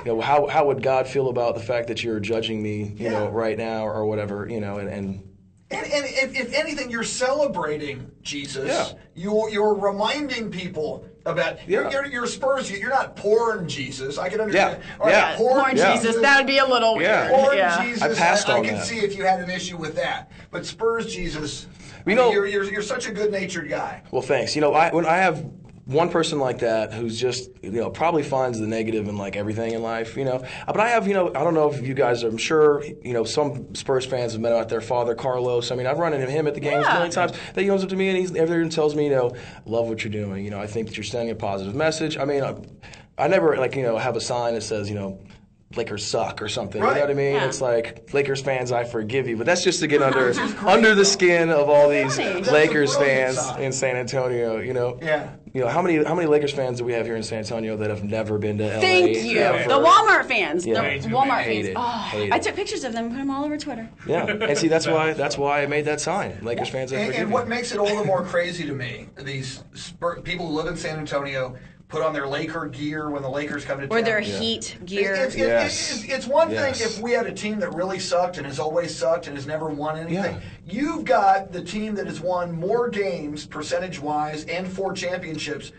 How would God feel about the fact that you're judging me, right now or whatever, and if anything, you're celebrating Jesus. Yeah. You're reminding people about you're Spurs. You're not porn Jesus. I can understand. Yeah. Porn Jesus. That would be a little weird. Porn Jesus. I passed on I can that. see if you had an issue with that. But Spurs Jesus. You're such a good-natured guy. Well, thanks. when I have one person like that who's just, probably finds the negative in like everything in life, But I have, I don't know if you guys are, I'm sure, some Spurs fans have met about their father, Carlos. I've run into him at the games a million times. That he comes up to me and everyone tells me, love what you're doing. I think that you're sending a positive message. I never have a sign that says, Lakers suck or something. Right. You know what I mean? Yeah. It's like, Lakers fans, I forgive you. But that's just to get under the skin of all these Lakers fans in San Antonio, Yeah. How many Lakers fans do we have here in San Antonio that have never been to LA? Thank you. Ever? The Walmart fans. Yeah. The Walmart fans. Hate I took pictures of them and put them all over Twitter. Yeah. And see, that's why I made that sign. Lakers fans, I forgive you. And what makes it all the more crazy to me, these people who live in San Antonio put on their Laker gear when the Lakers come to town. Or their Heat gear. It's one thing if we had a team that really sucked and has always sucked and has never won anything. Yeah. You've got the team that has won more games percentage-wise and 4 championships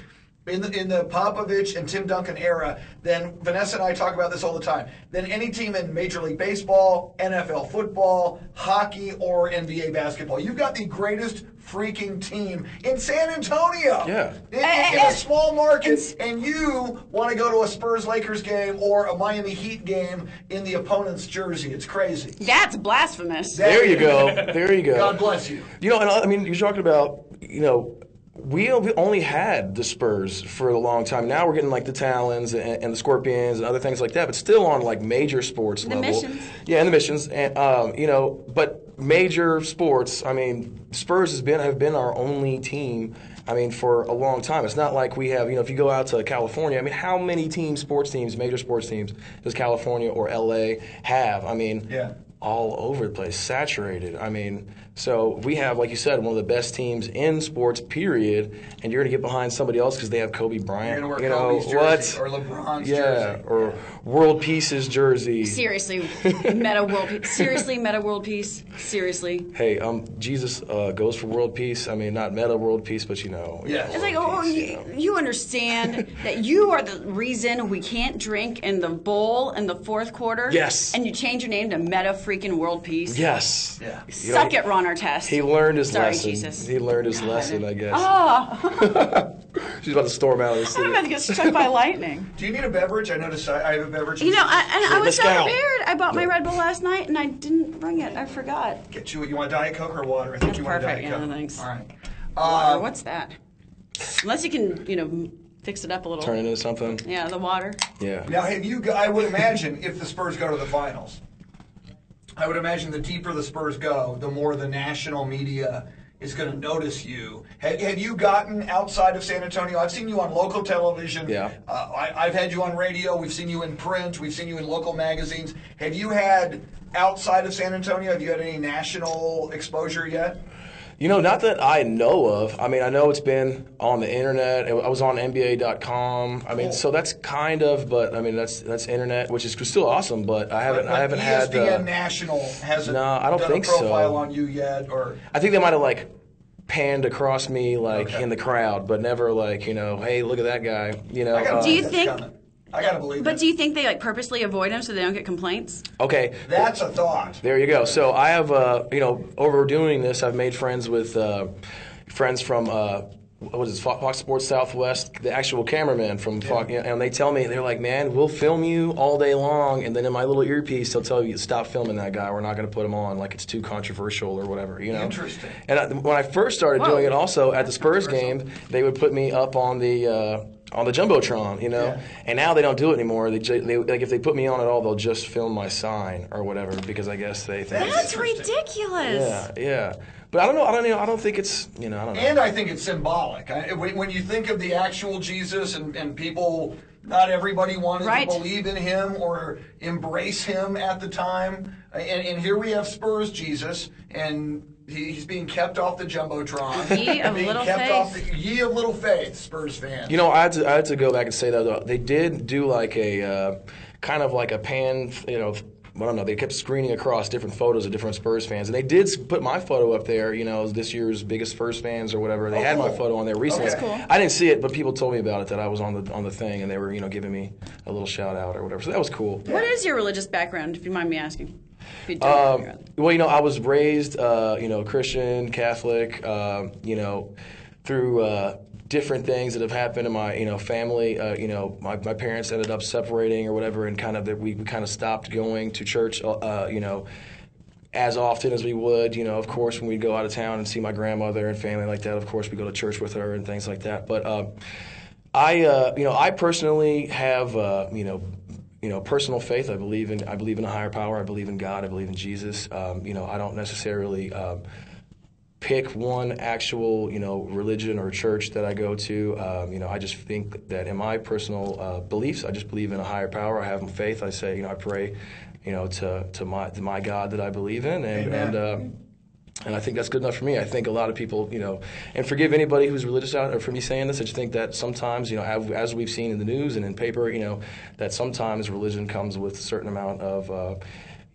in the Popovich and Tim Duncan era, then Vanessa and I talk about this all the time, than any team in Major League Baseball, NFL football, hockey, or NBA basketball. You've got the greatest freaking team in San Antonio. Yeah. In a small market, and you want to go to a Spurs-Lakers game or a Miami Heat game in the opponent's jersey. It's crazy. That's blasphemous. There you go. There you go. God bless you. You know, and I mean, you're talking about, you know, we only had the Spurs for a long time. Now we're getting like the Talons and the Scorpions and other things like that, but still on like major sports level. Missions. Yeah, and the Missions, and you know, but major sports. I mean, Spurs have been our only team. I mean, for a long time. It's not like we have, you know, if you go out to California, I mean, how many sports teams, major sports teams, does California or LA have? I mean, yeah. All over the place, saturated. I mean, so we have, like you said, one of the best teams in sports, period, and you're going to get behind somebody else because they have Kobe Bryant. You're going to wear Kobe's jersey or LeBron's jersey. Or World Peace's jersey. Seriously, meta world peace. Seriously, meta world peace. Seriously. Hey, Jesus goes for world peace. I mean, not meta world peace, but you know. Yeah. It's like, peace, you understand that you are the reason we can't drink in the bowl in the fourth quarter? Yes. And you change your name to meta freaking world peace? Yes. Yeah. Suck it, Ron Artest. He learned his Sorry, lesson. Jesus. He learned his lesson, I guess. Oh, She's about to storm out of the I'm city. about to get struck by lightning. Do you need a beverage? I noticed I have a beverage. You know, I was so Mezcal. prepared. I bought my Red Bull last night and I didn't bring it. I forgot. Get you want Diet Coke or water? I think That's you want perfect. Diet Coke. Yeah, thanks. All right. Water, what's that? Unless you can, you know, fix it up a little. Turn it into something. Yeah, the water. Yeah. Now, I would imagine if the Spurs go to the finals, I would imagine the deeper the Spurs go, the more the national media is going to notice you. Have you gotten outside of San Antonio? I've seen you on local television. Yeah. I've had you on radio. We've seen you in print. We've seen you in local magazines. Have you had, outside of San Antonio, have you had any national exposure yet? You know, not that I know of. I mean, I know it's been on the internet. I was on NBA.com. I mean, so that's kind of, but I mean, that's internet, which is still awesome. But I haven't had. ESPN National hasn't. No, I don't done think a profile so. on you yet, or I think they might have like panned across me like in the crowd, but never like, you know, hey, look at that guy. You know. Do you think? I gotta believe But it. do you think they like purposely avoid him so they don't get complaints? Okay. That's a thought. There you go. So I have, you know, over doing this, I've made friends with friends from, what is it, Fox Sports Southwest, the actual cameraman from Fox, and they tell me, they're like, man, we'll film you all day long, and then in my little earpiece, they'll tell you, stop filming that guy. We're not going to put him on, like it's too controversial or whatever, you know? Interesting. And when I first started doing it also at the Spurs game, they would put me up on the Jumbotron, you know, and now they don't do it anymore. They like if they put me on at all, they'll just film my sign or whatever because I guess they think That's ridiculous. yeah. But I don't know. I don't think it's, you know, I don't know. And I think it's symbolic. When you think of the actual Jesus and people, not everybody wanted to believe in him or embrace him at the time. And here we have Spurs Jesus, and he's being kept off the Jumbotron. Ye of little faith. Ye of little faith, Spurs fans. You know, I had to go back and say that though. They did do like a kind of like a pan, you know. I don't know. They kept screening across different photos of different Spurs fans, and they did put my photo up there. You know, this year's biggest Spurs fans or whatever. They had my photo on there recently. That's cool. I didn't see it, but people told me about it that I was on the thing, and they were, you know, giving me a little shout out or whatever. So that was cool. What is your religious background, if you mind me asking? If you don't Well, you know, I was raised, you know, Christian, Catholic, you know, through different things that have happened in my, you know, family. You know, my parents ended up separating or whatever, and kind of we kind of stopped going to church, you know, as often as we would. You know, of course, when we go out of town and see my grandmother and family like that, of course, we go to church with her and things like that. But you know, I personally have, you know, personal faith. I believe in a higher power. I believe in God. I believe in Jesus. You know, I don't necessarily pick one actual, you know, religion or church that I go to. You know, I just think that in my personal beliefs, I just believe in a higher power. I have faith. I say, you know, I pray, you know, to my God that I believe in, and I think that's good enough for me. I think a lot of people, you know, and forgive anybody who's religious out there for me saying this. I just think that sometimes, you know, as we've seen in the news and in paper, you know, that sometimes religion comes with a certain amount of,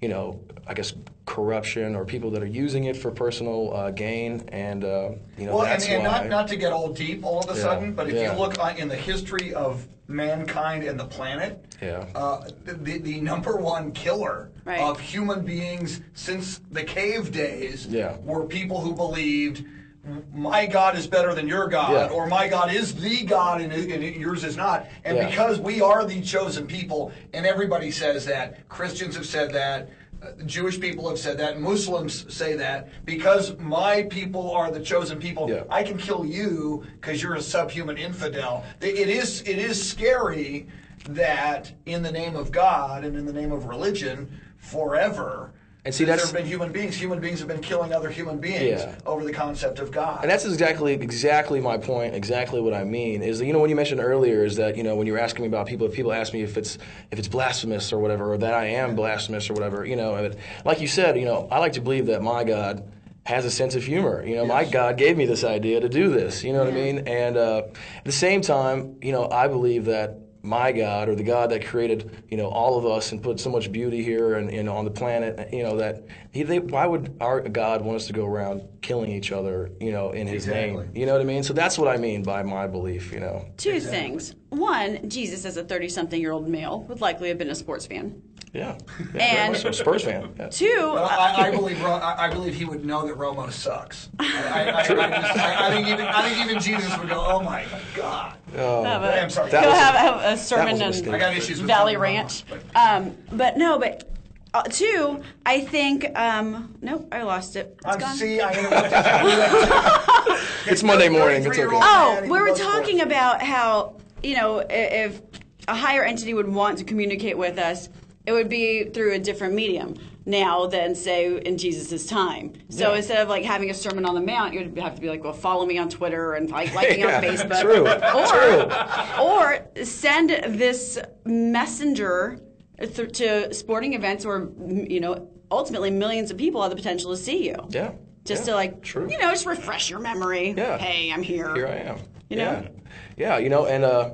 you know, I guess corruption or people that are using it for personal gain, and well, that's and why. not to get all deep all of a sudden, but if Yeah. you look in the history of mankind and the planet, the number one killer of human beings since the cave days were people who believed my God is better than your God, or my God is the God and yours is not. And because we are the chosen people, and everybody says that, Christians have said that, Jewish people have said that, Muslims say that, because my people are the chosen people, I can kill you because you're a subhuman infidel. It is scary that in the name of God and in the name of religion, forever, and see, there have been human beings have been killing other human beings over the concept of God. And that's exactly my point, exactly what I mean, is that, when you mentioned earlier, is that, when you were asking me about if people ask me if it's blasphemous or whatever, or that I am blasphemous or whatever, like you said, I like to believe that my God has a sense of humor. My God gave me this idea to do this, what I mean? And at the same time, I believe that my God, or the God that created, all of us and put so much beauty here and on the planet, that why would our God want us to go around killing each other, in His name? You know what I mean? So that's what I mean by my belief, Two things. One, Jesus, as a 30-something-year-old male, would likely have been a sports fan. Yeah, and so Spurs fan. Yeah. Two, I believe he would know that Romo sucks. I think even Jesus would go, "Oh my God." I'm sorry. He'll have a sermon in Valley Ranch. Two, I think. Nope, I lost it. It's gone. See, I interrupted you. It's Monday morning. It's okay. Oh, we were talking about how if a higher entity would want to communicate with us, it would be through a different medium now than, say, in Jesus' time. So instead of having a Sermon on the Mount, you would have to be like, well, follow me on Twitter and like me on Facebook. True. Or send this messenger to sporting events where, ultimately millions of people have the potential to see you. Yeah. Just to just refresh your memory. Yeah. Hey, I'm here. Here I am. Yeah, and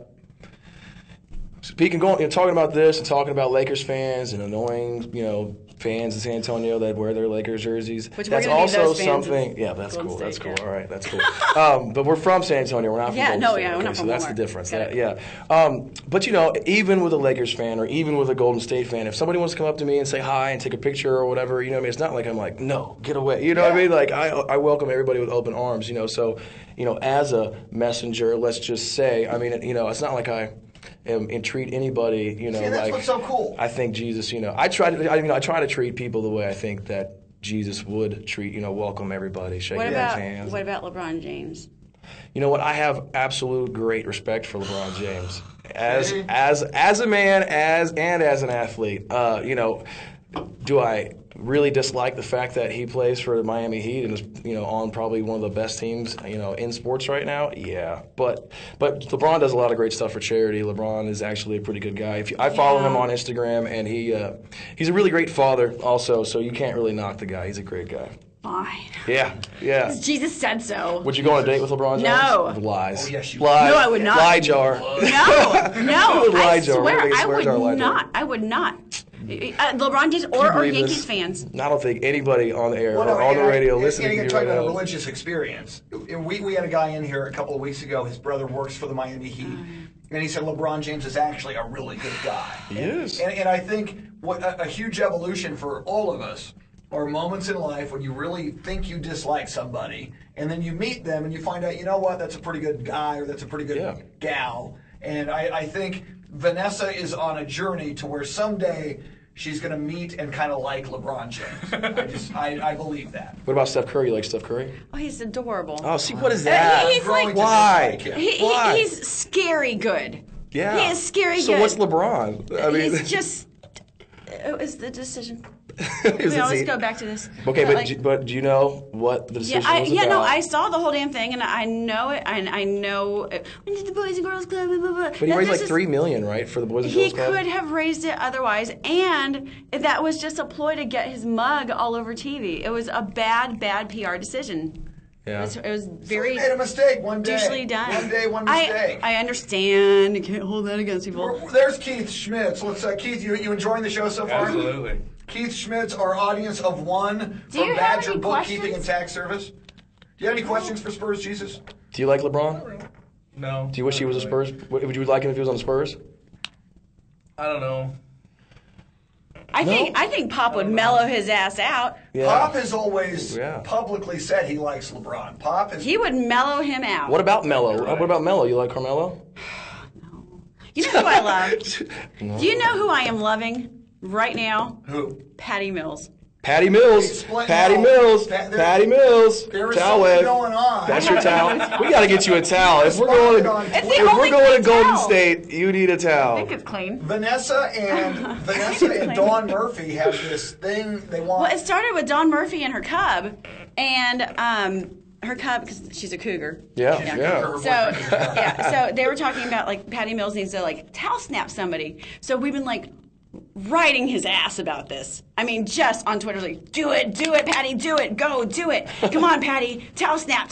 speaking, talking about this and talking about Lakers fans and annoying, fans in San Antonio that wear their Lakers jerseys. Which that's also something. Yeah, that's cool. That's cool. All right, that's cool. But we're from San Antonio. We're not from Golden State. We're not from so that's Walmart. the difference. But even with a Lakers fan or even with a Golden State fan, if somebody wants to come up to me and say hi and take a picture or whatever, it's not like I'm like, no, get away. You know what I mean? Like I welcome everybody with open arms. So as a messenger, let's just say, it's not like I and treat anybody, See, that's what's so cool. I think Jesus, I try to treat people the way I think that Jesus would treat, welcome everybody, shake hands. What about LeBron James? You know what? I have absolute great respect for LeBron James as a man, as an athlete. Do I really dislike the fact that he plays for the Miami Heat and is, on probably one of the best teams, in sports right now? Yeah. But LeBron does a lot of great stuff for charity. LeBron is actually a pretty good guy. I follow him on Instagram, and he's a really great father also, so you can't really knock the guy. He's a great guy. Fine. Yeah. Jesus said so. Would you go on a date with LeBron James? No. Lies. Oh, yes, you would. Lies. No, I would not. Lie jar. No. Lie I jar. swear, I would jar not. I would not. LeBron James or Yankees fans. I don't think anybody on the air or on the radio listening to you talking right about a now. religious experience. We had a guy in here a couple of weeks ago. His brother works for the Miami Heat. And he said LeBron James is actually a really good guy. He is. And I think a huge evolution for all of us are moments in life when you really think you dislike somebody, and then you meet them and you find out, that's a pretty good guy or that's a pretty good gal. And I think Vanessa is on a journey to where someday she's going to meet and kind of like LeBron James. I believe that. What about Steph Curry? You like Steph Curry? Oh, he's adorable. Oh, see, what is that? He's like, why? Why? He's scary good. Yeah. He is scary good. So what's LeBron? He's just. It was the decision. We always go back to this. Okay, but do you know what the decision was about? No, I saw the whole damn thing, and I know it, and I know we did the Boys and Girls Club, blah, blah, blah. But he raised like $3 million, right, for the Boys and Girls Club? He could have raised it otherwise, and that was just a ploy to get his mug all over TV. It was a bad PR decision. Yeah. It was very. So he made a mistake one day. Douchely done. One day, one mistake. I understand. You can't hold that against people. There's Keith Schmitz. Let's Keith, you enjoying the show so far? Absolutely. Keith Schmitz, our audience of one from Badger Bookkeeping and Tax Service. Do you have any questions for Spurs Jesus? Do you like LeBron? No. Do you wish he was a Spurs? Would you like him if he was on the Spurs? I don't know. I think Pop would mellow his ass out. Yeah. Pop has always publicly said he likes LeBron. He would mellow him out. What about Melo? What about Melo? You like Carmelo? No. You know who I love? No. Do you know who I am loving right now? Who? Patty Mills. Patty Mills. Patty Mills. Patty Mills. There was towel something wave. going on. That's your towel. We got to get you a towel. If we're going to Golden State, you need a towel. I think it's clean. Vanessa and Dawn Murphy have this thing they want. Well, it started with Dawn Murphy and her cub, and her cub, because she's a cougar. Yeah. So they were talking about like Patty Mills needs to like towel snap somebody. So we've been like riding his ass about this. I mean, just on Twitter, like, do it, Patty, do it, go, do it. Come on, Patty, towel snap.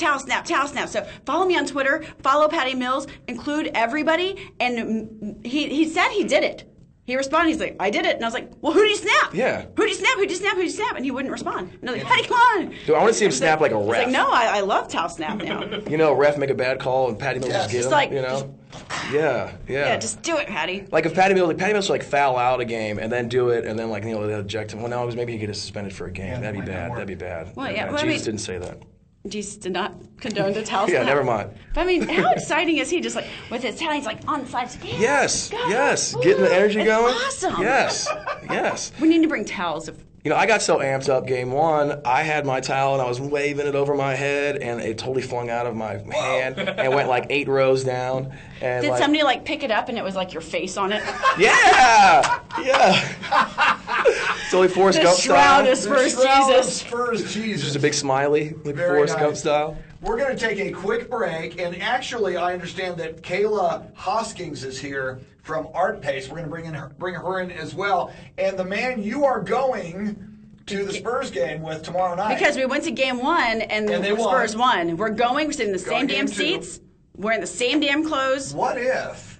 So follow me on Twitter, follow Patty Mills, include everybody, and he said he did it. He responded, he's like, I did it. And I was like, well, who'd he snap? Yeah. Who'd he snap? And he wouldn't respond. And I was like, Patty, come on. Dude, I want to see him snap like a ref. He's like, no, I love towel snap now. You know, ref make a bad call and Patty Mills just get him, like, you know? Yeah, just do it, Patty. Like if Patty Mills would like foul out a game and then do it and then like, you know, they'll eject him. Well, no, maybe he could get suspended for a game. That'd be bad. Well, Jesus didn't say that. Jesus did not condone the towel snap. Yeah, never mind. But I mean, how exciting is he just like with his towel? He's like on the sides. Yes. Getting the energy going. Awesome. Yes. We need to bring towels. You know, I got so amped up game one, I had my towel and I was waving it over my head and it totally flung out of my hand and went like 8 rows down. And did somebody like pick it up and it was like your face on it? Yeah. It's only Forrest Gump style. The shroud of Spurs Jesus. Just a big smiley, like Forrest Gump style. We're going to take a quick break, and actually, I understand that Kayla Hoskins is here from Artpace. We're going to bring her in as well. And the man you are going to the Spurs game with tomorrow night. Because we went to game 1 and the Spurs won. We're sitting in the same damn seats. We're in the same damn clothes. What if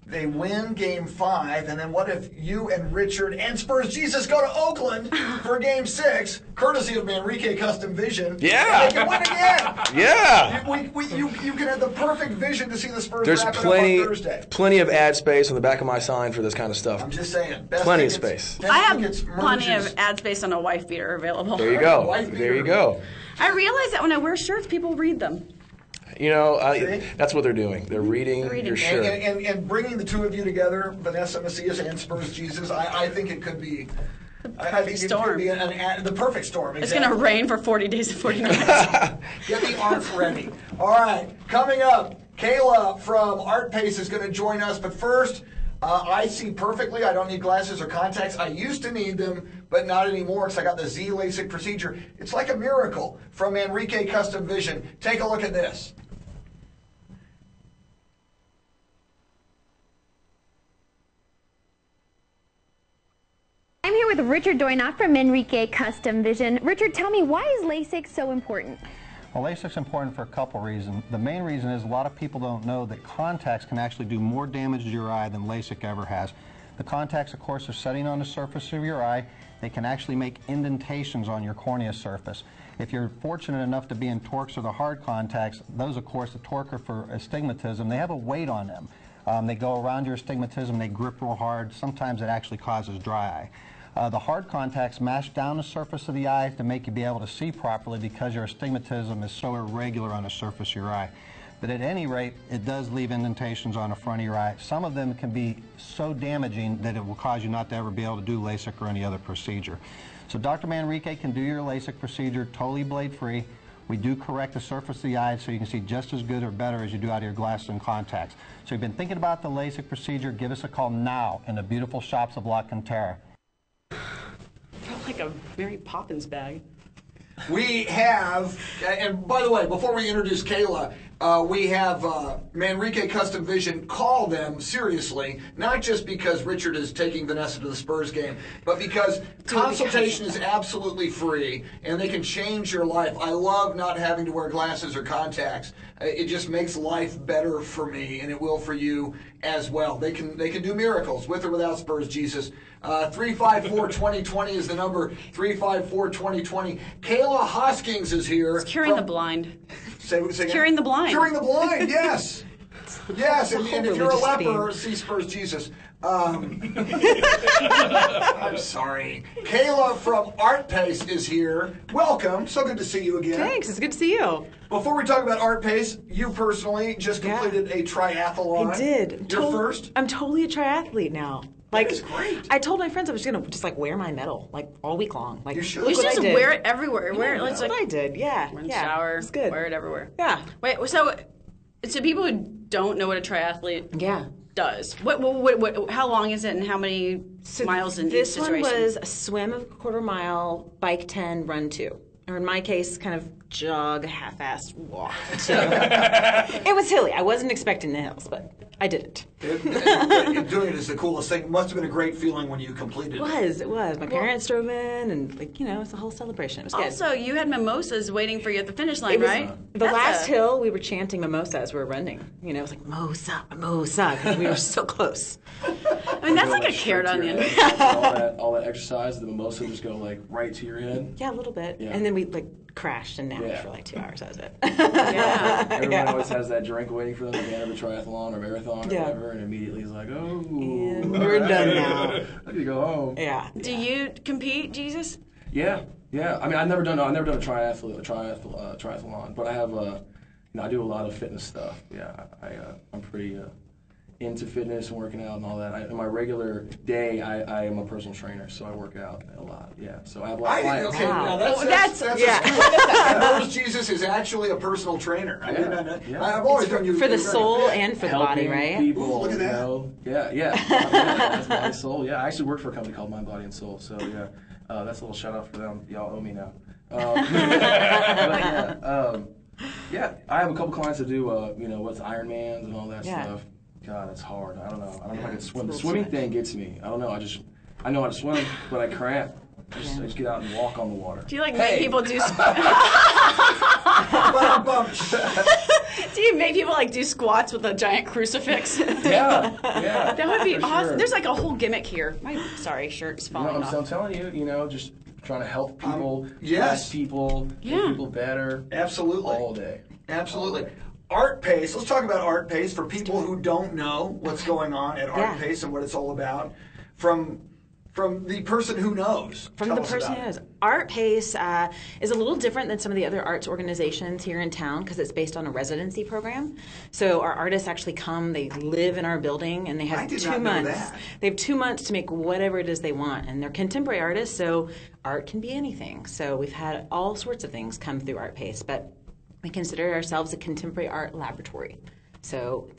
they win game 5, and then what if you and Richard and Spurs Jesus go to Oakland for game 6, courtesy of Manrique Custom Vision? Yeah. And they can win again. Yeah. You can have the perfect vision to see the Spurs There's wrap it up on Thursday. Plenty of ad space on the back of my sign for this kind of stuff. I'm just saying. Plenty of space. I have plenty of ad space on a wife beater available. There you go. I realize that when I wear shirts, people read them. You know, that's what they're doing. They're reading your shirt. And bringing the two of you together, Vanessa Macias and Spurs Jesus, I think it could be the perfect storm. The perfect storm. Exactly. It's going to rain for 40 days and 40 nights. Get the arms ready. All right, coming up, Kayla from Artpace is going to join us. But first, I see perfectly. I don't need glasses or contacts. I used to need them, but not anymore because I got the Z LASIK procedure. It's like a miracle from Manrique Custom Vision. Take a look at this. I'm here with Richard Doynoff from Manrique Custom Vision. Richard, tell me, why is LASIK so important? Well, LASIK's important for a couple reasons. The main reason is a lot of people don't know that contacts can actually do more damage to your eye than LASIK ever has. The contacts, of course, are setting on the surface of your eye. They can actually make indentations on your cornea surface. If you're fortunate enough to be in torics or the hard contacts, those, of course, the toric are for astigmatism. They have a weight on them. They go around your astigmatism, they grip real hard. Sometimes it actually causes dry eye. The hard contacts mash down the surface of the eye to make you be able to see properly because your astigmatism is so irregular on the surface of your eye. But at any rate, it does leave indentations on the front of your eye. Some of them can be so damaging that it will cause you not to ever be able to do LASIK or any other procedure. So Dr. Manrique can do your LASIK procedure totally blade-free. We do correct the surface of the eye so you can see just as good or better as you do out of your glasses and contacts. So if you've been thinking about the LASIK procedure, give us a call now in the beautiful shops of La Cantera. Felt like a Mary Poppins bag. We have, and by the way, before we introduce Kayla, We have Manrique Custom Vision call them seriously, not just because Richard is taking Vanessa to the Spurs game, but because consultation is absolutely free and they can change your life. I love not having to wear glasses or contacts. It just makes life better for me, and it will for you as well. They can do miracles with or without Spurs Jesus. 354-2020 is the number. 354-2020. Kayla Hoskins is here. It's curing the blind. Say again. Curing the blind. Curing the blind, yes. Yes, and if you're a leper, see Spurs Jesus. I'm sorry. Kayla from Artpace is here. Welcome. So good to see you again. Thanks. It's good to see you. Before we talk about Artpace, you personally just completed a triathlon. I did. Your first? I'm totally a triathlete now. Like, that is great. I told my friends I was gonna just like wear my medal like all week long. Like, you should. We should just wear it everywhere. Wear it. That's what I did. Yeah. In the shower. It's good. Wear it everywhere. Yeah. Wait. So people who don't know what a triathlete does, what how long is it and how many miles in each situation? This one was a swim of a quarter mile, bike 10, run 2. Or in my case, kind of jog, half-assed walk. So it was hilly. I wasn't expecting the hills, but I did it. Doing it is the coolest thing. It must have been a great feeling when you completed it. It was. My parents drove in, and it's a whole celebration. It was good. Also, you had mimosas waiting for you at the finish line, right? The last hill, we were chanting mimosa as we were running. It was like, mimosa, mimosa, because we were so close. I mean, that's like a carrot on the end. all that exercise, the mimosa just go like right to your head. Yeah, a little bit. Yeah. And then we crashed and napped for like 2 hours. That was it. Everyone always has that drink waiting for them at the end of a triathlon or marathon or whatever, and immediately is like, oh, and we're done now. I need to go home. Yeah. Do you compete, Jesus? Yeah. I mean, I've never done a triathlon, but I have I do a lot of fitness stuff. Yeah, I'm pretty into fitness and working out and all that. In my regular day, I am a personal trainer, so I work out a lot. Yeah, so I have a lot of clients. Okay, now that's Spurs Jesus is actually a personal trainer. I did not know. I've always done you for the soul and for the body, right? People, look at that. That's Body Soul. Yeah, I actually work for a company called Mind, Body, and Soul. So yeah, that's a little shout out for them. Y'all owe me now. Yeah, I have a couple clients that do what's Ironmans and all that stuff. God, it's hard. I don't know if I can swim. The swimming thing gets me. I don't know. I know how to swim, but I cramp. I just get out and walk on the water. Do you make people do Do you make people do squats with a giant crucifix? Yeah. That would be awesome. Sure. There's like a whole gimmick here. My shirt's falling off. I'm telling you, just trying to help people, yes, people, make people better. Absolutely. All day. Absolutely. Artpace. Let's talk about Artpace for people who don't know what's going on at Artpace and what it's all about. From the person who knows. From the person who knows. Artpace is a little different than some of the other arts organizations here in town because it's based on a residency program. So our artists actually come, they live in our building, and they have 2 months. They have 2 months to make whatever it is they want. And they're contemporary artists, so art can be anything. So we've had all sorts of things come through Artpace, but we consider ourselves a contemporary art laboratory. So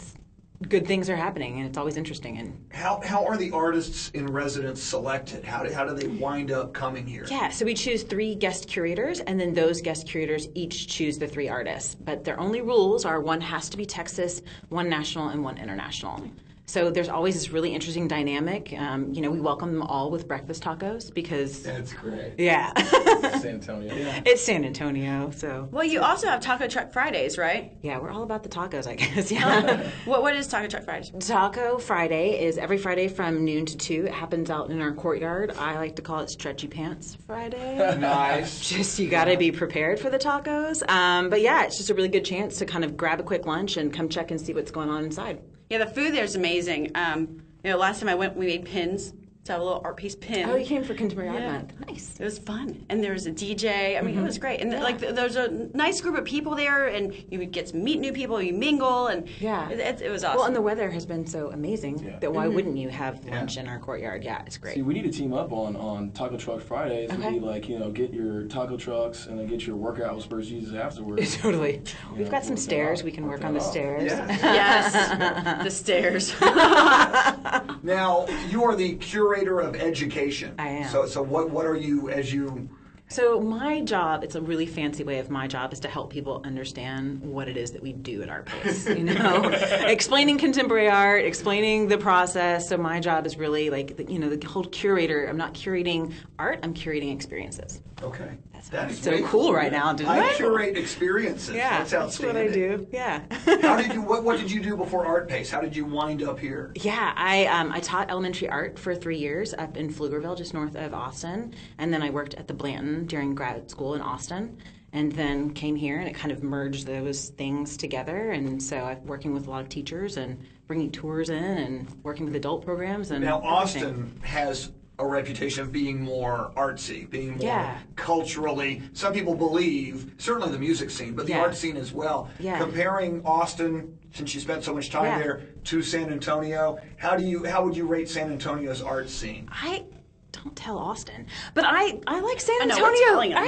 good things are happening, and it's always interesting. And how are the artists in residence selected? How do they wind up coming here? Yeah, so we choose 3 guest curators, and then those guest curators each choose the 3 artists. But their only rules are 1 has to be Texas, 1 national, and 1 international. So there's always this really interesting dynamic. We welcome them all with breakfast tacos because that's great. Yeah. It's San Antonio. Yeah. It's San Antonio. So. Well, you also have Taco Truck Fridays, right? Yeah, we're all about the tacos, I guess. Yeah. What is Taco Truck Fridays? Taco Friday is every Friday from noon to 2. It happens out in our courtyard. I like to call it Stretchy Pants Friday. Nice. Just you got to be prepared for the tacos. But yeah, it's just a really good chance to kind of grab a quick lunch and come check and see what's going on inside. Yeah, the food there is amazing. Last time I went, we made pins. So I have a little art piece pin. Oh, you came for Contemporary Art Month. Nice. It was fun. And there was a DJ. I mean, it was great. And there's a nice group of people there, and you get to meet new people, you mingle, and it was awesome. Well, and the weather has been so amazing that why wouldn't you have lunch in our courtyard? Yeah, it's great. See, we need to team up on Taco Truck Fridays. Okay. We need get your taco trucks and then get your workout with Spurs Jesus afterwards. Totally. We've got some stairs. We can work on the stairs. Yeah. Yes, the stairs. Now, you are the curator of education. I am. So what are you, as you So my job, it's a really fancy way of my job, is to help people understand what it is that we do at Artpace. Explaining contemporary art, explaining the process. So my job is really like, the whole curator. I'm not curating art, I'm curating experiences. Okay. That is so cool right now, didn't it? I curate experiences. Yeah, that's outstanding. That's what I do. Yeah. How did you? What did you do before Artpace? How did you wind up here? Yeah, I taught elementary art for 3 years up in Pflugerville, just north of Austin, and then I worked at the Blanton during grad school in Austin, and then came here, and it kind of merged those things together. And so I'm working with a lot of teachers and bringing tours in and working with adult programs. And now everything. Austin has a reputation of being more artsy, being more culturally. Some people believe, certainly the music scene, but the art scene as well. Yeah. Comparing Austin, since you spent so much time there, to San Antonio, how would you rate San Antonio's art scene? Don't tell Austin, but I like San I know, Antonio. we're telling him.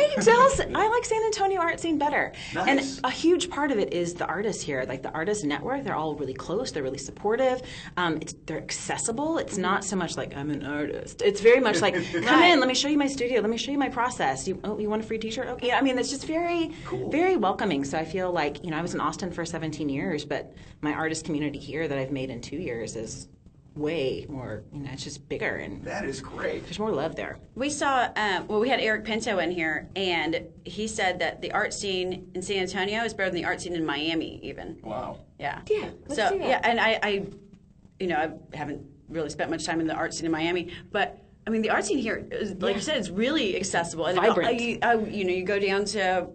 I like San Antonio art scene better. Nice. And a huge part of it is the artists here, like the artist network. They're all really close. They're really supportive. They're accessible. It's not so much like I'm an artist. It's very much like come in. Let me show you my studio. Let me show you my process. You want a free T-shirt? Okay. I mean, it's just very very welcoming. So I feel like I was in Austin for 17 years, but my artist community here that I've made in 2 years is way more, it's just bigger, and that is great. There's more love there. We saw, we had Eric Pinto in here, and he said that the art scene in San Antonio is better than the art scene in Miami, even. Wow. Yeah. Yeah. Let's So do that. yeah, and I haven't really spent much time in the art scene in Miami, but I mean, the art scene here, like you said, it's really accessible and vibrant. You go down to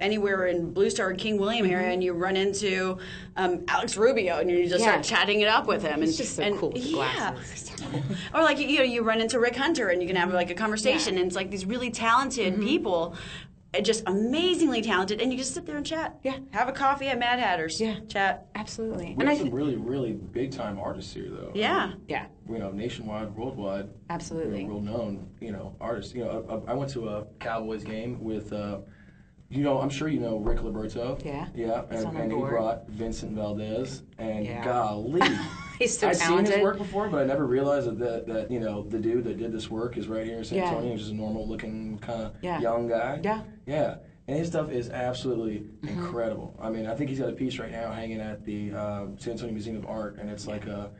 anywhere in Blue Star or King William area, and you run into Alex Rubio, and you just start chatting it up with him. He's just so cool with the glasses. Or like you run into Rick Hunter, and you can have like a conversation, and it's like these really talented people. Just amazingly talented, and you just sit there and chat. Yeah, have a coffee at Mad Hatters. Yeah, chat. Absolutely. We have some really, really big time artists here, though. Yeah, yeah. Nationwide, worldwide. Absolutely. Real known, artists. I went to a Cowboys game with, I'm sure you know Rick Liberto. Yeah. Yeah, and he brought Vincent Valdez, and golly. He's so I'd talented. seen his work before, but I never realized that the dude that did this work is right here in San Antonio, just a normal looking kind of young guy. Yeah. Yeah. And his stuff is absolutely incredible. I mean, I think he's got a piece right now hanging at the San Antonio Museum of Art, and it's like a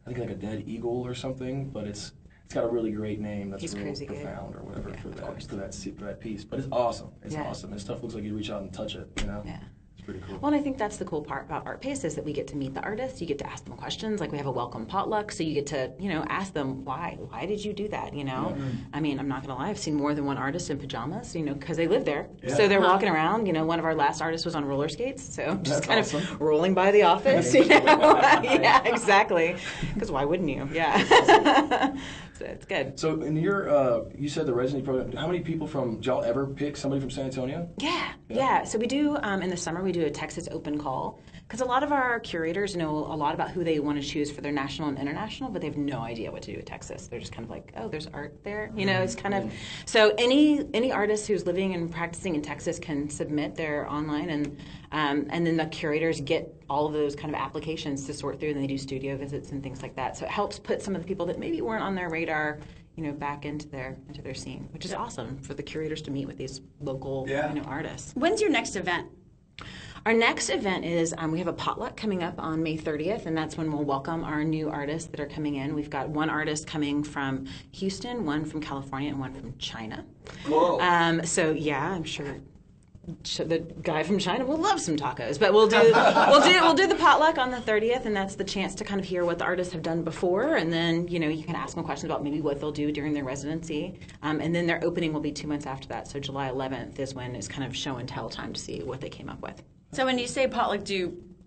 dead eagle or something, but it's got a really great name that's really profound or whatever for that piece. But it's awesome. It's awesome. His stuff looks like you reach out and touch it. Yeah. Pretty cool. Well, and I think that's the cool part about Artpace is that we get to meet the artists. You get to ask them questions. Like we have a welcome potluck, so you get to ask them why did you do that? I mean, I'm not gonna lie, I've seen more than one artist in pajamas. Because they live there, so they're walking around. One of our last artists was on roller skates, so just kind of rolling by the office. Yeah, exactly. Because why wouldn't you? Yeah. So it's good. So in your, you said the residency program, how many people did y'all ever pick somebody from San Antonio? Yeah. So we do, in the summer, we do a Texas open call. Because a lot of our curators know a lot about who they want to choose for their national and international, but they have no idea what to do with Texas. They're just kind of like, oh, there's art there. It's kind of, so any artist who's living and practicing in Texas can submit their online, and then the curators get all of those kind of applications to sort through, and they do studio visits and things like that. So it helps put some of the people that maybe weren't on their radar, back into their scene, which is awesome for the curators to meet with these local artists. When's your next event? Our next event is we have a potluck coming up on May 30th, and that's when we'll welcome our new artists that are coming in. We've got one artist coming from Houston, one from California, and one from China. Whoa. So yeah, I'm sure the guy from China will love some tacos, but we'll do the potluck on the 30th, and that's the chance to kind of hear what the artists have done before, and then you can ask them questions about maybe what they'll do during their residency, and then their opening will be 2 months after that. So July 11th is when it's kind of show and tell time to see what they came up with. So when you say potluck,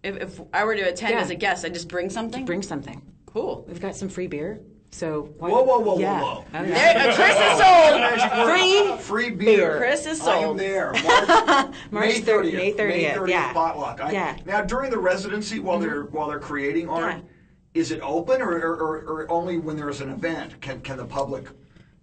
if I were to attend as a guest, I just bring something? Bring something. Cool. We've got some free beer. So whoa. There, Chris is sold. Free beer. Chris is sold. I am there. May 30th. May 30th yeah. potluck. Now during the residency, while they're creating art, is it open or only when there's an event can the public?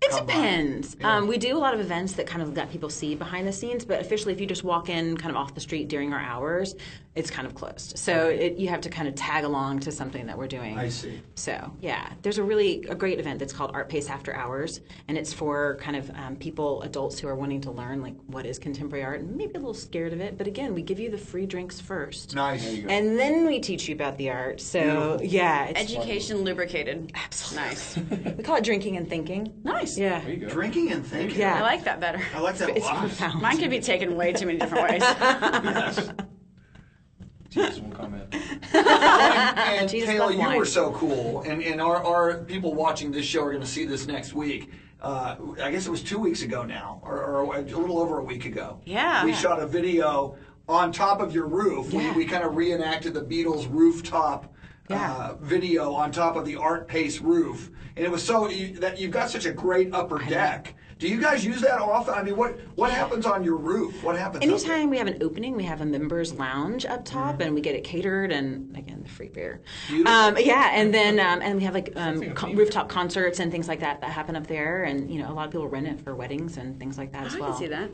It depends. We do a lot of events that kind of let people see behind the scenes, but officially if you just walk in kind of off the street during our hours, it's kind of closed. So you have to kind of tag along to something that we're doing. I see. So, yeah. There's a great event that's called Artpace After Hours, and it's for kind of people, adults who are wanting to learn, like, what is contemporary art, and maybe a little scared of it. But again, we give you the free drinks first. Nice. And then we teach you about the art. So, yeah. It's Education lubricated. Absolutely. Nice. We call it drinking and thinking. Nice. Yeah. There you go. Drinking and thinking. Yeah. I like that better. I like that a It's lot. profound. Mine could be taken way too many different ways. Yes. Jesus won't comment. And Jesus Kayla, love you wine. were so cool, and our people watching this show are going to see this next week. I guess it was 2 weeks ago now, or a little over a week ago. Yeah. We shot a video on top of your roof. Yeah. We kind of reenacted the Beatles rooftop Yeah. video on top of the Artpace roof, and it was that you've got such a great upper deck. Do you guys use that often? I mean, what happens on your roof? What happens? up there? Anytime we have an opening, we have a members lounge up top, and we get it catered, and again, the free beer. Yeah, and then and we have like rooftop concerts and things like that happen up there, and a lot of people rent it for weddings and things like that as well. I can see that.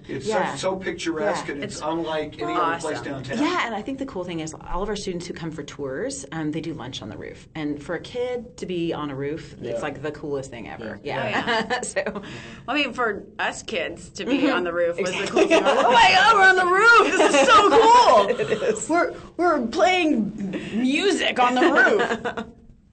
It's so picturesque, and it's unlike any other place downtown. Yeah, and I think the cool thing is all of our students who come for tours, they do lunch on the roof, and for a kid to be on a roof, it's like the coolest thing ever. Yeah. So. I mean, for us kids to be on the roof was the cool thing. Oh my God, we're on the roof! This is so cool. It is. We're playing music on the roof.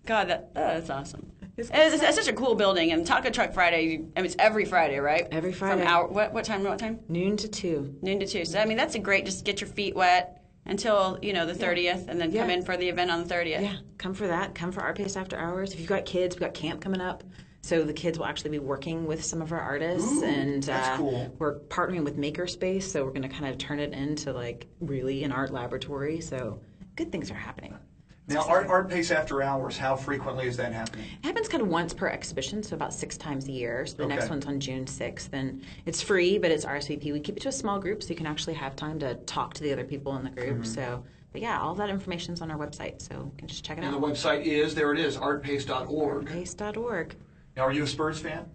God, that's awesome. It's such a cool building. And Taco Truck Friday, I mean, it's every Friday, right? Every Friday. From what time? What time? Noon to 2. Noon to 2. So I mean, that's a great. Just get your feet wet until the 30th, and then come in for the event on the 30th. Yeah, come for that. Come for Artpace After Hours. If you've got kids, we've got camp coming up. So the kids will actually be working with some of our artists, and that's cool. We're partnering with Makerspace, so we're going to kind of turn it into like really an art laboratory. So good things are happening. Now, Artpace After Hours, how frequently is that happening? It happens kind of once per exhibition, so about 6 times a year. So the next one's on June 6th, and it's free, but it's RSVP. We keep it to a small group, so you can actually have time to talk to the other people in the group. So. But yeah, all that information's on our website, so you can just check it out. And the website is, there it is, artpace.org. Artpace.org. Now, are you a Spurs fan?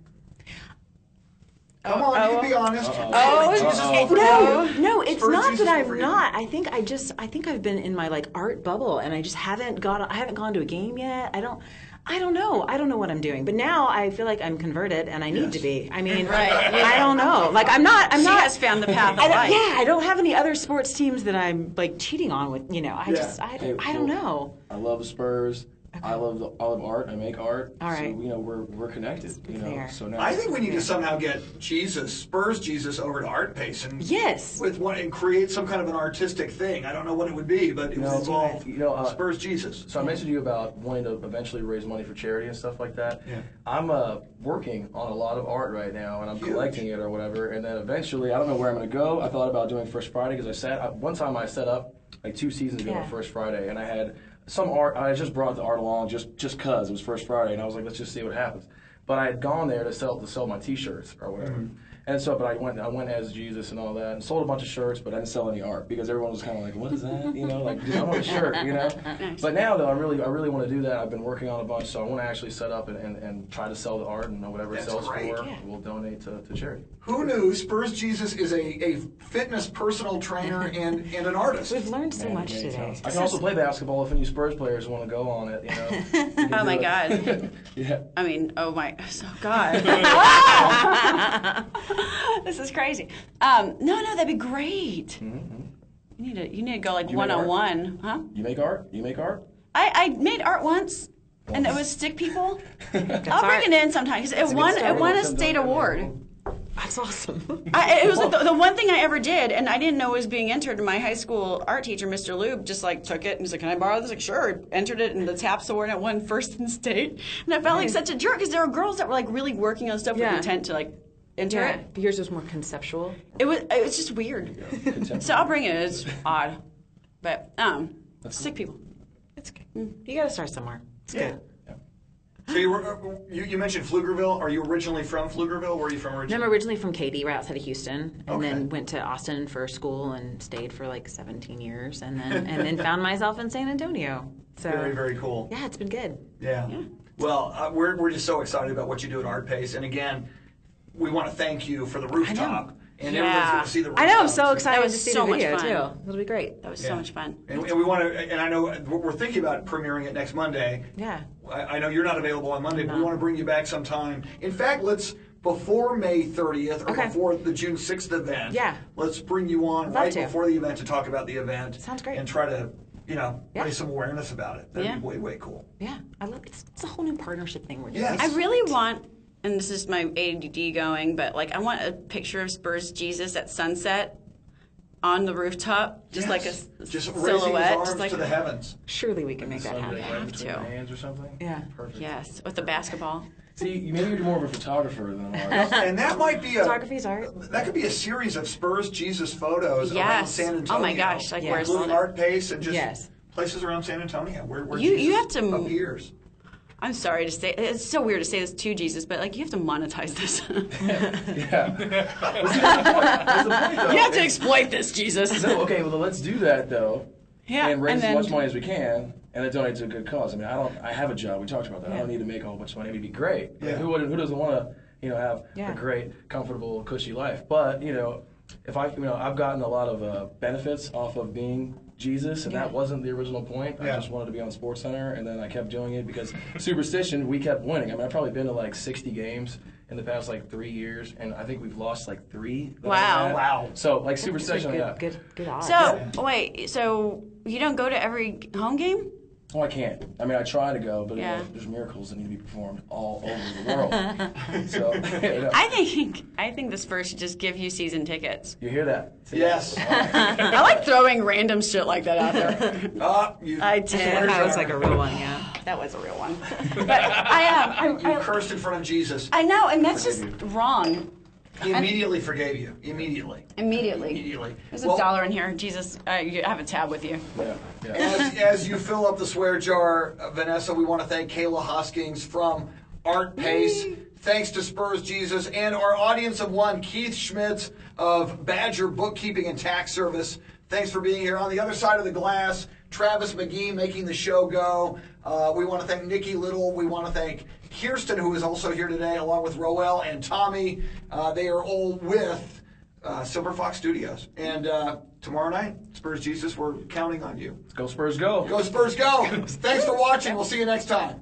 Come on, you can be honest. No, it's Spurs not Jesus that I'm for you. not. I think I've been in my like art bubble, and I just haven't gone to a game yet. I don't know. I don't know what I'm doing. But now I feel like I'm converted, and I need to be. I mean, I don't know. Like I'm not. She has found the path of life. I don't have any other sports teams that I'm like cheating on with. I don't know. I love the Spurs. Okay. I love art. I make art. All right. So we're connected. Fair. So now I think we need to somehow get Spurs Jesus, over to Artpace and and create some kind of an artistic thing. I don't know what it would be, but it would involve Spurs Jesus. So I mentioned to you about wanting to eventually raise money for charity and stuff like that. Yeah. I'm working on a lot of art right now, and I'm collecting it or whatever. And then eventually, I don't know where I'm going to go. I thought about doing First Friday because one time I set up like 2 seasons ago on First Friday, and I had some art. I just brought the art along just because it was First Friday, and I was like, let's just see what happens. But I had gone there to sell my T-shirts or whatever. And so, but I went as Jesus and all that, and sold a bunch of shirts, but I didn't sell any art because everyone was kind of like, "What is that?" Like I want a shirt, Nice. But now, though, I really want to do that. I've been working on a bunch, so I want to actually set up and try to sell the art, and whatever it sells for, we'll donate to charity. Who knew Spurs Jesus is a fitness personal trainer and an artist? We've learned so much today. I can also play basketball if any Spurs players want to go on it. Oh my God. Yeah. I mean, God. This is crazy. No, that'd be great. Mm-hmm. You need to go like one-on-one, huh? You make art? I made art once, and it was stick people. I'll bring it in sometime because it won a state award. That's awesome. It was like the one thing I ever did, and I didn't know it was being entered. And my high school art teacher, Mr. Lube, just like took it and was like, "Can I borrow this?" Like, sure. Entered it in the TAPS award, and it won first in state. And I felt like such a jerk because there were girls that were like really working on stuff with intent to like enter it. But yours was more conceptual. It was just weird. So I'll bring it. It's odd, but stick people. It's good. You got to start somewhere. It's good. So you mentioned Pflugerville. Are you originally from Pflugerville? Where are you from originally? I'm originally from Katy, right outside of Houston, and then went to Austin for school and stayed for like 17 years, and then found myself in San Antonio. So very, very cool. Yeah, it's been good. Yeah. Well, we're just so excited about what you do at Artpace, and again, we want to thank you for the rooftop and everyone's going to see the I know. I'm so rooftops. excited That was to see so the much video fun. too. It'll be great. That was so much fun. And we want to, and I know we're thinking about premiering it next Monday. Yeah. I know you're not available on Monday, but we want to bring you back sometime. In fact, let's, before May 30th or before the June 6th event, let's bring you on before the event to talk about the event. Sounds great. And try to, raise some awareness about it. That'd be way, way cool. Yeah. I love it. It's a whole new partnership thing we're doing. Yes. I really want, and this is my ADD going, but like I want a picture of Spurs Jesus at sunset on the rooftop, just like a just silhouette, raising his arms just like to the heavens. Surely we can make that happen. Have to. Hands or something. Yeah. Perfect. Yes, with the basketball. See, maybe you're more of a photographer than an artist. And that might be Photography's art. That could be a series of Spurs Jesus photos around San Antonio. Oh my gosh, like where's including Artpace and just Yes. places around San Antonio where You Jesus have to appears. I'm sorry to say, it's so weird to say this to Jesus, but like you have to monetize this. You have to exploit this, Jesus. So, okay, well, let's do that though. Yeah, and raise and then- as much money as we can, and then donate to a good cause. I mean, I have a job. We talked about that. I don't need to make a whole bunch of money. It'd be great. Yeah. Who doesn't want to, have a great, comfortable, cushy life? But if I've gotten a lot of benefits off of being Jesus, and that wasn't the original point. I just wanted to be on SportsCenter, and then I kept doing it because Superstition, we kept winning. I mean, I've probably been to like 60 games in the past like 3 years, and I think we've lost like 3. Wow. So like Superstition, Good odds. So wait, so you don't go to every home game? Oh, I can't. I mean, I try to go, but there's miracles that need to be performed all over the world. So, I think the Spurs should just give you season tickets. You hear that? Yes. I like throwing random shit like that out there. I did. That was like a real one, yeah. That was a real one. But I You cursed in front of Jesus. I know, and that's just wrong. He immediately forgave you. Immediately. There's $1 in here. Jesus, you have a tab with you. Yeah. As you fill up the swear jar, Vanessa, we want to thank Kayla Hoskins from Artpace. Thanks to Spurs Jesus and our audience of one, Keith Schmitz of Badger Bookkeeping and Tax Service. Thanks for being here. On the other side of the glass, Travis McGee making the show go. We want to thank Nikki Little. We want to thank Kirsten, who is also here today, along with Roel and Tommy. They are all with Silver Fox Studios. And tomorrow night, Spurs Jesus, we're counting on you. Go Spurs, go. Go Spurs, go. Thanks for watching. We'll see you next time.